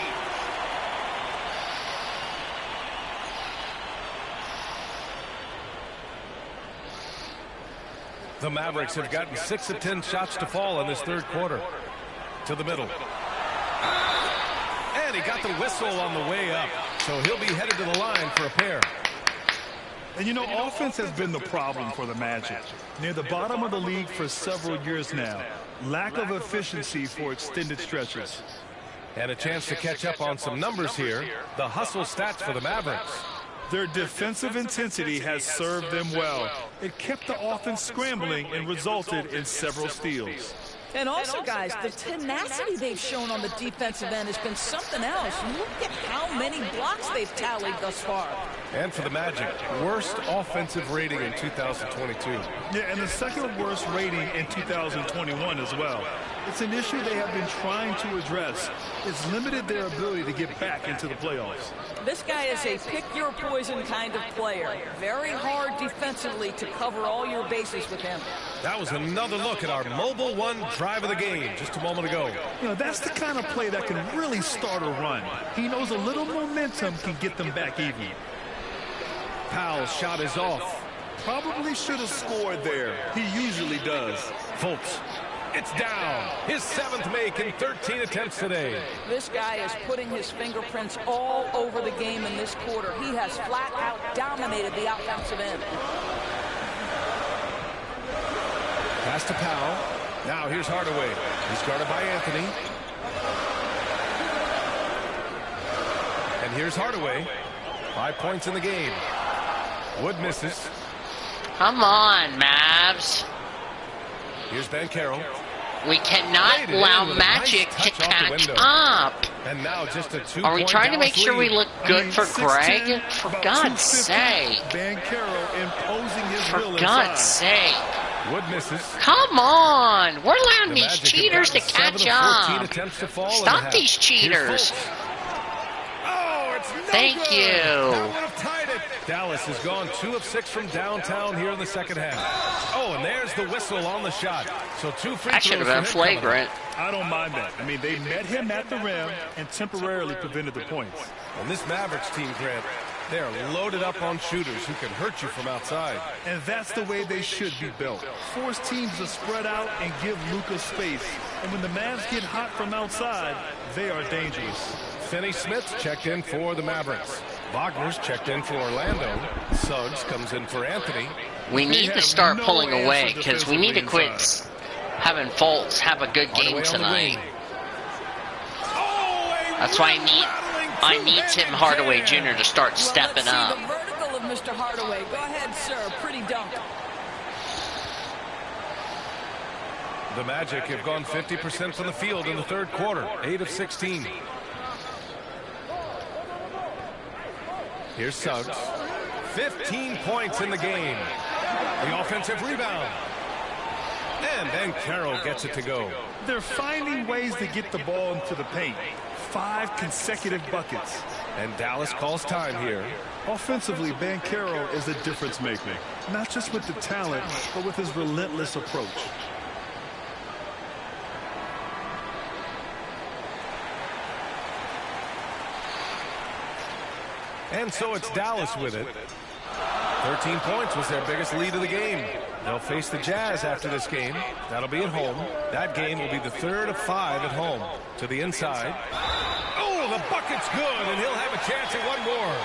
The Mavericks have gotten 6 of 10 shots to fall in this third quarter. To the middle. And he got the whistle on the way up. So he'll be headed to the line for a pair. And you know, offense has been the problem for the Magic. Near the bottom of the league for several years now. Lack of efficiency for extended stretches. And a chance to catch up on some numbers here. The hustle stats for the Mavericks. Their defensive intensity has served them well. It kept the offense scrambling and resulted in several steals. And also, guys, the tenacity they've shown on the defensive end has been something else. Look at how many blocks they've tallied thus far. And for the Magic, worst offensive rating in 2022. Yeah, and the second worst rating in 2021 as well. It's an issue they have been trying to address. It's limited their ability to get back into the playoffs. This guy is a pick-your-poison kind of player. Very hard defensively to cover all your bases with him. That was another look at our Mobile One drive of the game just a moment ago. You know, that's the kind of play that can really start a run. He knows a little momentum can get them back even. Powell's shot is off. Probably should have scored there. He usually does. Fultz. It's down. His 7th make in 13 attempts today. This guy is putting his fingerprints all over the game in this quarter. He has flat out dominated the offensive end. Pass to Powell. Now here's Hardaway. He's guarded by Anthony. And here's Hardaway. 5 points in the game. Wood misses. Come on, Mavs. Here's Banchero. We cannot allow Magic to catch up. And now just a 2-point. Are we trying to make sure we look good for Greg? For God's sake. Banchero imposing his will inside. For God's sake. Wood misses. Come on. We're allowing these cheaters to catch up. Stop these cheaters. Thank you. Dallas has gone 2 of 6 from downtown here in the second half. Oh, and there's the whistle on the shot. So 2 free throws. That should have been flagrant. I don't mind that. I mean, they met him at the rim and temporarily prevented the points. And this Mavericks team, Grant, they are loaded up on shooters who can hurt you from outside. And that's the way they should be built. Force teams to spread out and give Luka space. And when the Mavs get hot from outside, they are dangerous. Finney-Smith checked in for the Mavericks. Wagner's checked in for Orlando. Suggs comes in for Anthony. We need to start pulling away because we need to quit having Fultz have a good game tonight. That's why I need Tim Hardaway Jr. to start stepping up. The vertical of Mr. Hardaway. Go ahead, sir. Pretty dunk. The Magic have gone 50% from the field in the third quarter. 8 of 16. Here's Suggs. 15 points in the game. The offensive rebound. And Banchero gets it to go. They're finding ways to get the ball into the paint. 5 consecutive buckets. And Dallas calls time here. Offensively, Banchero is a difference maker. Not just with the talent, but with his relentless approach. And so it's Dallas with it. 13 points was their biggest lead of the game. They'll face the Jazz after this game. That'll be at home. That game will be the 3rd of 5 at home. To the inside. Oh, the bucket's good, and he'll have a chance at one more.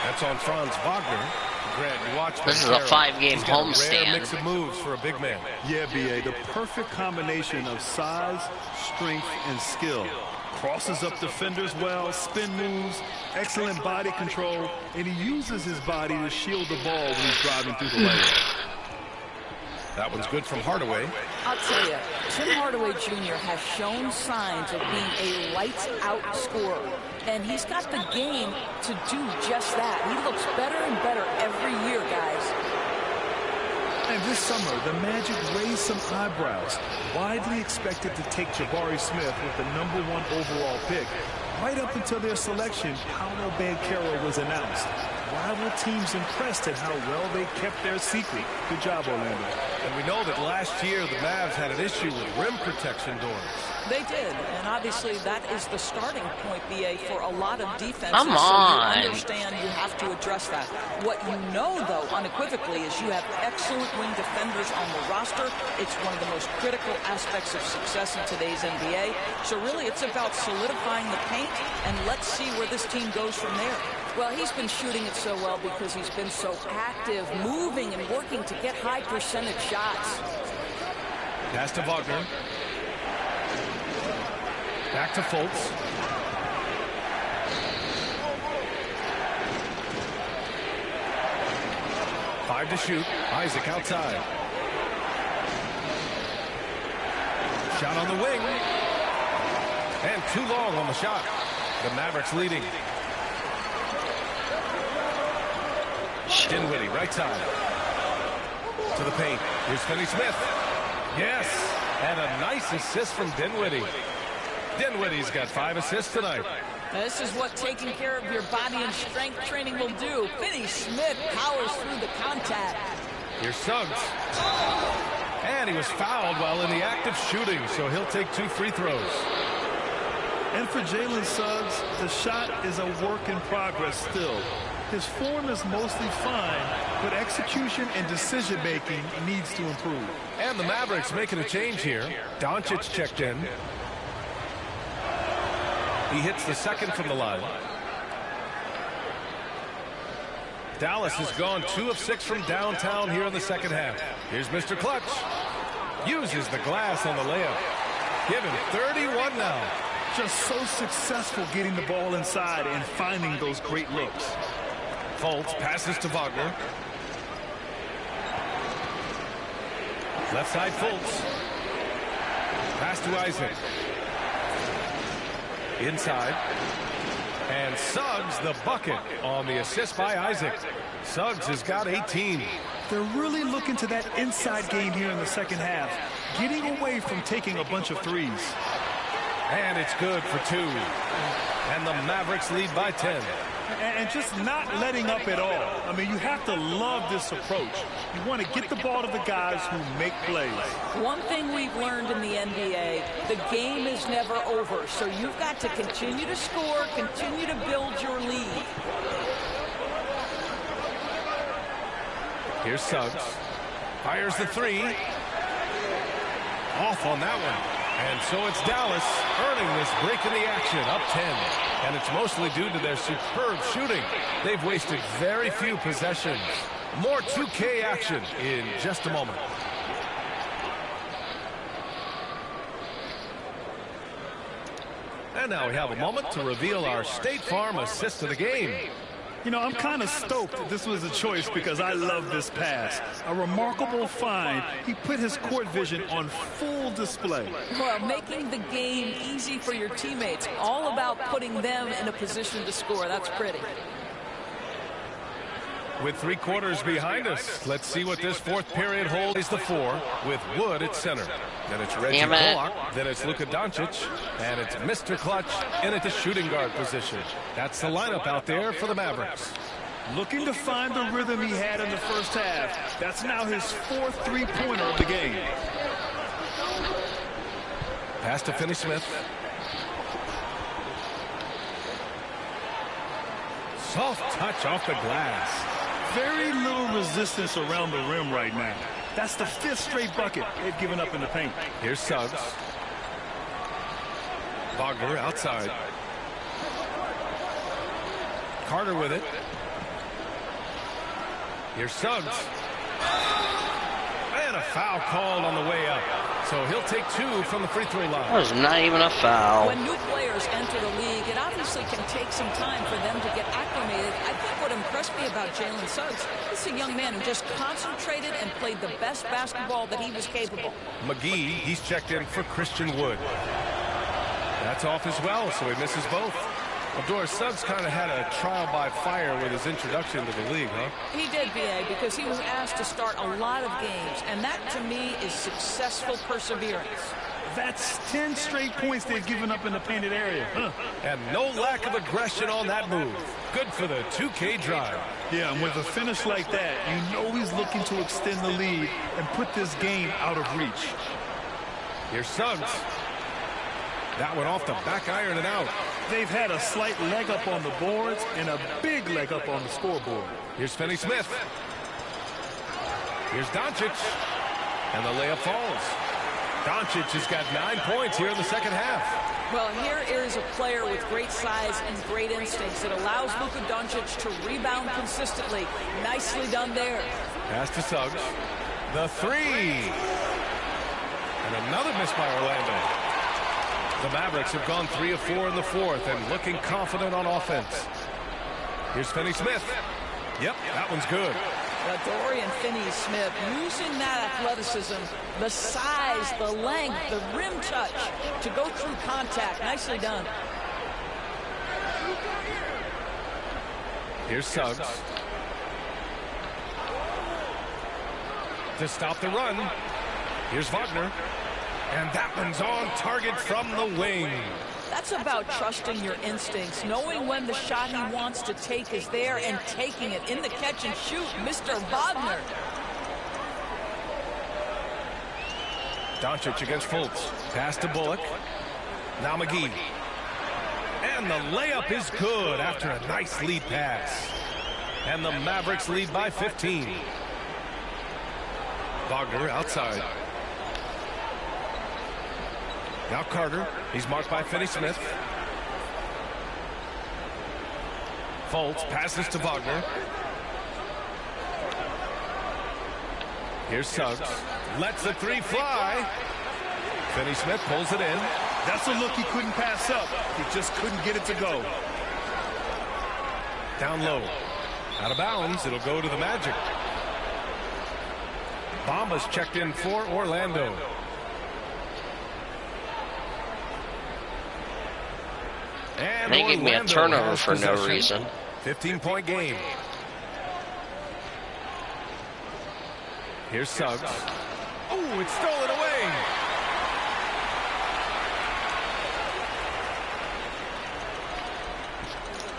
That's on Franz Wagner. Greg, watch this is a 5-game homestand. Mix of moves for a big man. Yeah, B.A., the perfect combination of size, strength, and skill. Crosses up defenders well, spin moves, excellent body control, and he uses his body to shield the ball when he's driving through the lane. That one's good from Hardaway. I'll tell you, Tim Hardaway Jr. has shown signs of being a lights-out scorer, and he's got the game to do just that. He looks better and better every year, guys. And this summer, the Magic raised some eyebrows. Widely expected to take Jabari Smith with the #1 overall pick. Right up until their selection, Paolo Banchero was announced. Rival teams impressed at how well they kept their secret. Good job, Orlando. And we know that last year the Mavs had an issue with rim protection doors. They did, and obviously that is the starting point, BA, for a lot of defenses. Come on. So you understand you have to address that. What you know, though, unequivocally, is you have excellent wing defenders on the roster. It's one of the most critical aspects of success in today's NBA. So really, it's about solidifying the paint, and let's see where this team goes from there. Well, he's been shooting it so well because he's been so active, moving and working to get high percentage shots. Pass to Wagner. Back to Fultz. Five to shoot. Isaac outside. Shot on the wing. And too long on the shot. The Mavericks leading. Dinwiddie, right side. To the paint. Here's Finney-Smith. Yes. And a nice assist from Dinwiddie. Dinwiddie's got 5 assists tonight. This is what taking care of your body and strength training will do. Finney-Smith powers through the contact. Here's Suggs. And he was fouled while in the act of shooting, so he'll take 2 free throws. And for Jalen Suggs, the shot is a work in progress still. His form is mostly fine, but execution and decision-making needs to improve. And the Mavericks making a change here. Doncic checked in. He hits the second from the line. Dallas has gone 2 of 6 from downtown here in the second half. Here's Mr. Clutch. Uses the glass on the layup. Give him 31 now. Just so successful getting the ball inside and finding those great looks. Fultz passes to Wagner. Left side Fultz. Pass to Isaac. Inside. And Suggs the bucket on the assist by Isaac. Suggs has got 18. They're really looking to that inside game here in the second half. Getting away from taking a bunch of threes. And it's good for 2. And the Mavericks lead by 10. And just not letting up at all. I mean, you have to love this approach. You want to get the ball to the guys who make plays. One thing we've learned in the NBA, the game is never over. So you've got to continue to score, continue to build your lead. Here's Suggs. Fires the 3. Off on that one. And so it's Dallas earning this break in the action, up 10. And it's mostly due to their superb shooting. They've wasted very few possessions. More 2K action in just a moment. And now we have a moment to reveal our State Farm assist of the game. You know, I'm kind of stoked that this was a choice because I love this pass. A remarkable find. He put his court vision on full display. Well, making the game easy for your teammates. All about putting them in a position to score. That's pretty. With 3 quarters behind us, let's see what this fourth period holds. Is the 4 with Wood at center. Then it's Reggie Bullock. Then it's Luka Doncic. And it's Mr. Clutch in at the shooting guard position. That's the lineup out there for the Mavericks. Looking to find the rhythm he had in the first half. That's now his 4th three-pointer of the game. Pass to Finney-Smith. Soft touch off the glass. Very little resistance around the rim right now. That's the 5th straight bucket they've given up in the paint. Here's Suggs. Wagner outside. Carter with it. Here's Suggs. And a foul called on the way up. So he'll take 2 from the free throw line. That was not even a foul. When new players enter the league, it obviously can take some time for them to get acclimated. I think what impressed me about Jalen Suggs is a young man who just concentrated and played the best basketball that he was capable. McGee, he's checked in for Christian Wood. That's off as well, so he misses both. Well, Doris, Suggs kind of had a trial by fire with his introduction to the league, huh? He did, B.A., because he was asked to start a lot of games, and that, to me, is successful perseverance. That's 10 straight points they've given up in the painted area. Huh. And no lack of aggression on that move. Good for the 2K drive. Yeah, and with a finish like that, you know he's looking to extend the lead and put this game out of reach. Here's Suggs. That one off the back iron and out. They've had a slight leg up on the boards and a big leg up on the scoreboard. Here's Finney-Smith. Here's Doncic. And the layup falls. Doncic has got 9 points here in the second half. Well, here is a player with great size and great instincts. It allows Luka Doncic to rebound consistently. Nicely done there. Pass to Suggs. The 3. And another miss by Orlando. The Mavericks have gone 3 of 4 in the fourth and looking confident on offense. Here's Finney-Smith. Yep, that one's good. Dorian Finney-Smith using that athleticism, the size, the length, the rim touch to go through contact. Nicely done. Here's Suggs. To stop the run. Here's Wagner. And that one's on target from the wing. That's about trusting your instincts, knowing when the shot he wants to take is there and taking it in the catch and shoot, Mr. Wagner. Doncic against Fultz. Pass to Bullock. Now McGee. And the layup is good after a nice lead pass. And the Mavericks lead by 15. Wagner outside. Now Carter. He's marked by Finney-Smith. Fultz passes to Wagner. Here's Suggs. Lets the 3 fly. Finney-Smith pulls it in. That's a look he couldn't pass up. He just couldn't get it to go. Down low. Out of bounds. It'll go to the Magic. Bamba's checked in for Orlando. And they gave me a turnover for no reason. 15-point game. Here's Suggs. Oh, it's stolen away.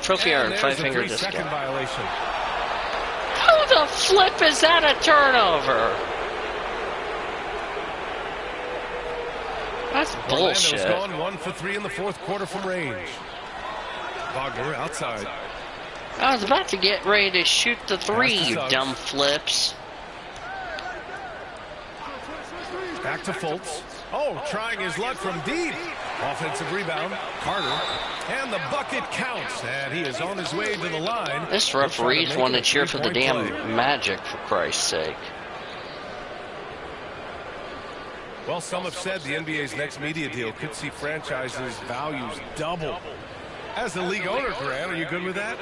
Trophy iron, 5-finger discount. Violation. How the flip is that a turnover? That's bullshit. Orlando's gone 1 for 3 in the fourth quarter from range. Wagner outside. I was about to get ready to shoot the 3, you dumb flips. Back to Fultz. Oh, trying his luck from deep. Offensive rebound. Carter. And the bucket counts. And he is on his way to the line. This referees want to cheer for the damn Magic, for Christ's sake. Well, some have said the NBA's next media deal could see franchises' values double. As a league owner, Grant, are you good with that?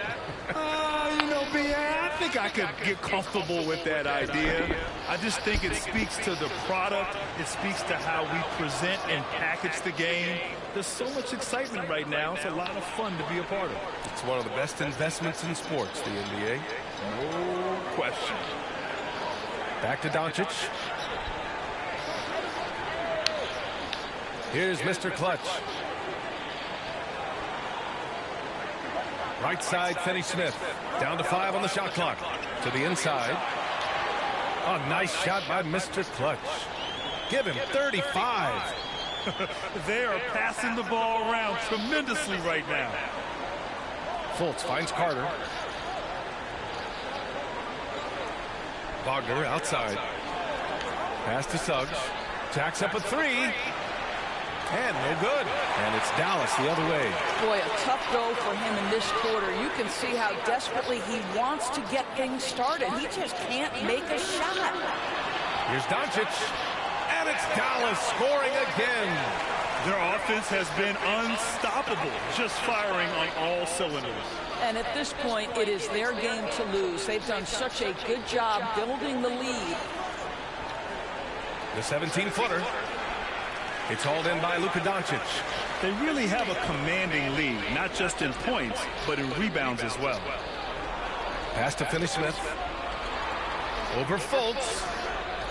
You know, I think I could get comfortable with that idea. I just think it speaks to the product. It speaks to how we present and package the game. There's so much excitement right now. It's a lot of fun to be a part of. It's one of the best investments in sports, the NBA. No question. Back to Doncic. Here's Mr. Clutch. Right side, Finney-Smith. Down to 5 on the shot clock. To the inside. A nice shot by Mr. Clutch. Give him 35. They are passing the ball around tremendously right now. Fultz finds Carter. Wagner outside. Pass to Suggs. Jacks up a 3. And no good. And it's Dallas the other way. Boy, a tough go for him in this quarter. You can see how desperately he wants to get things started. He just can't make a shot. Here's Doncic. And it's Dallas scoring again. Their offense has been unstoppable, just firing on all cylinders. And at this point, it is their game to lose. They've done such a good job building the lead. The 17-footer. It's hauled in by Luka Doncic. They really have a commanding lead, not just in points, but in rebounds as well. Pass to Finney-Smith. Over Fultz.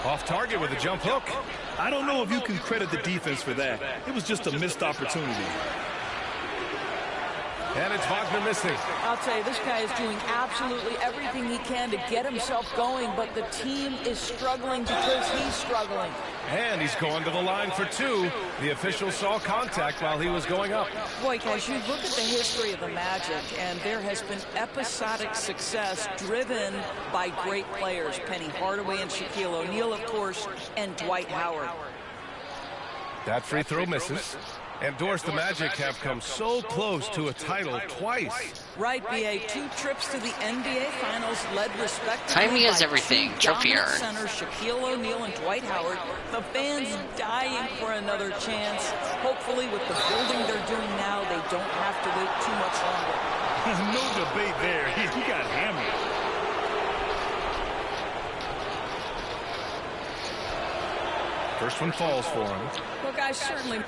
Off target with a jump hook. I don't know if you can credit the defense for that. It was just a missed opportunity. And it's Wagner missing. I'll tell you, this guy is doing absolutely everything he can to get himself going, but the team is struggling because he's struggling. And he's going to the line for 2. The official saw contact while he was going up. Boy, guys, you look at the history of the Magic, and there has been episodic success driven by great players. Penny Hardaway and Shaquille O'Neal, of course, and Dwight Howard. That free throw misses. And Doris, the Magic have come so close to a title twice. Right, BA. 2 trips to the NBA Finals led respectively. Timing is everything. Trophy earned. Center Shaquille O'Neal and Dwight Howard. The fans dying for another chance. Hopefully, with the building they're doing now, they don't have to wait too much longer. No debate there. He got hammered. First one falls for him. Well, guys, certainly.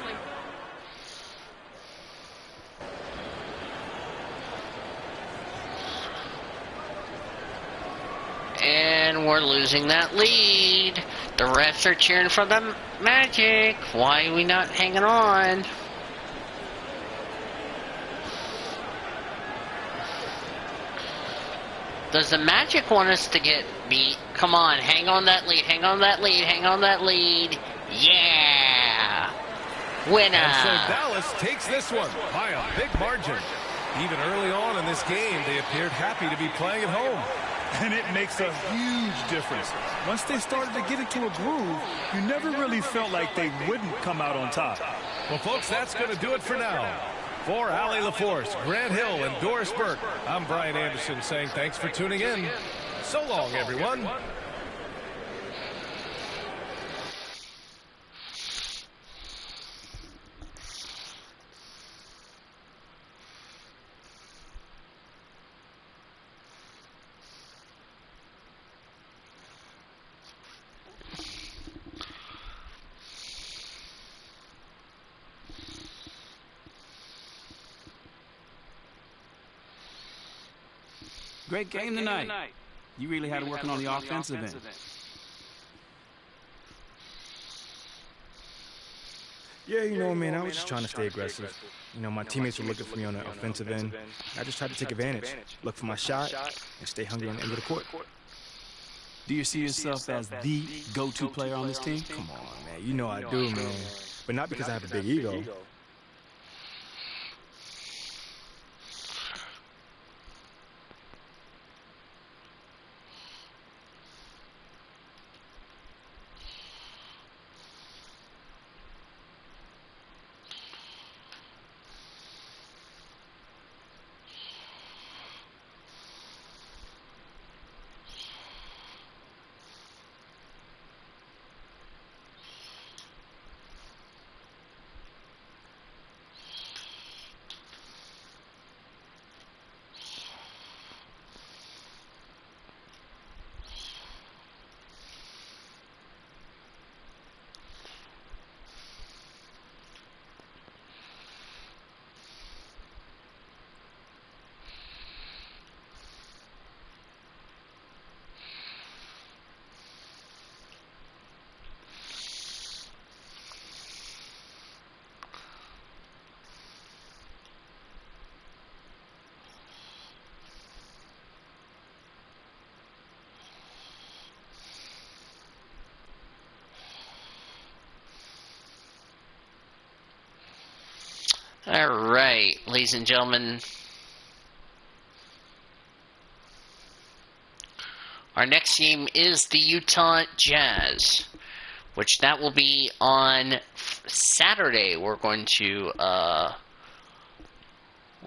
And we're losing that lead. The refs are cheering for the Magic. Why are we not hanging on? Does the Magic want us to get beat? Come on, hang on that lead, hang on that lead, hang on that lead. Yeah! Winner! And so Dallas takes this one by a big margin. Even early on in this game, they appeared happy to be playing at home. And it makes a huge difference. Once they started to get into a groove, you never really felt like they wouldn't come out on top. Well, folks, that's going to do it for now. For Allie LaForce, Grant Hill, and Doris Burke, I'm Brian Anderson saying thanks for tuning in. So long, everyone. Great game tonight. You really had to work on the offensive end. Yeah, you know, man, I was just trying to stay aggressive. You know, my teammates were looking for me on the offensive end. I just tried to take advantage, look for my shot, and stay hungry on the end of the court. Do you see yourself as the go-to player on this team? Come on, man. You know I do, man. But not because I have a big ego. Alright, ladies and gentlemen. Our next game is the Utah Jazz, which that will be on Saturday. We're going to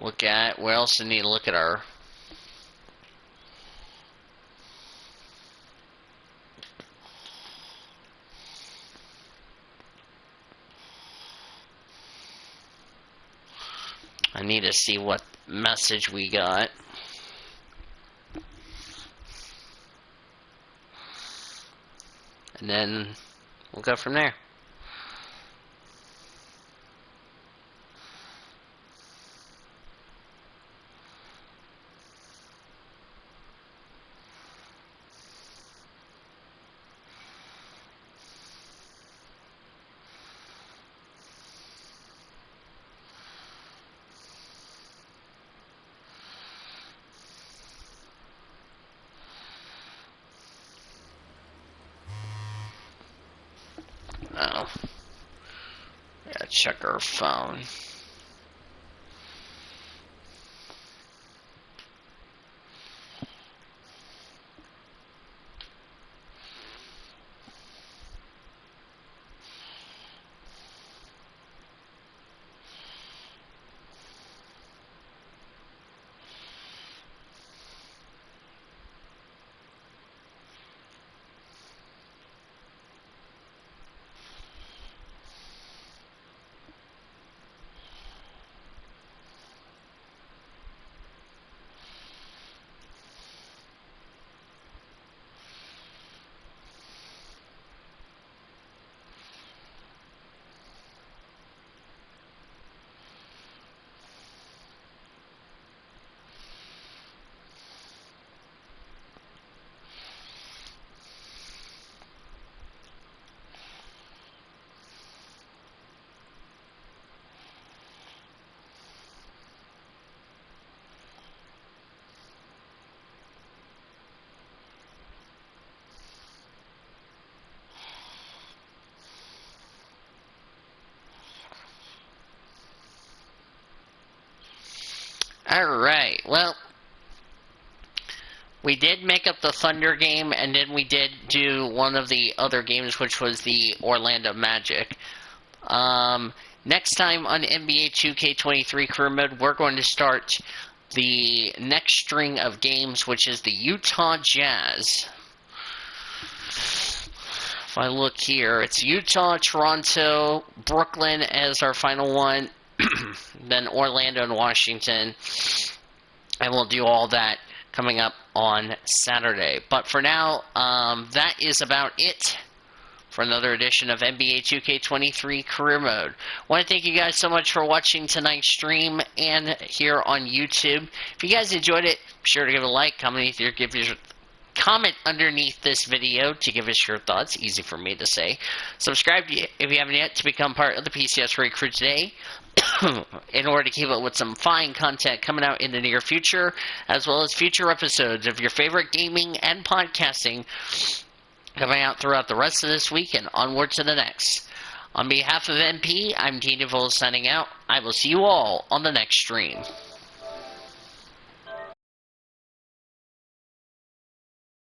look at, where else do we need to look at our... I need to see what message we got. And then we'll go from there. Oh. Yeah, check our phone. Alright, well, we did make up the Thunder game, and then we did do one of the other games, which was the Orlando Magic. Next time on NBA 2K23 Career Mode, we're going to start the next string of games, which is the Utah Jazz. If I look here, it's Utah, Toronto, Brooklyn as our final one. Then Orlando and Washington, and we'll do all that coming up on Saturday. But for now, that is about it for another edition of NBA 2K23 Career Mode. I want to thank you guys so much for watching tonight's stream and here on YouTube. If you guys enjoyed it, be sure to give it a like, comment underneath this video to give us your thoughts. Easy for me to say. Subscribe if you haven't yet to become part of the PCS Raid Crew today, in order to keep up with some fine content coming out in the near future, as well as future episodes of your favorite gaming and podcasting coming out throughout the rest of this week and onward to the next. On behalf of MP, I'm T. DeVoe signing out. I will see you all on the next stream.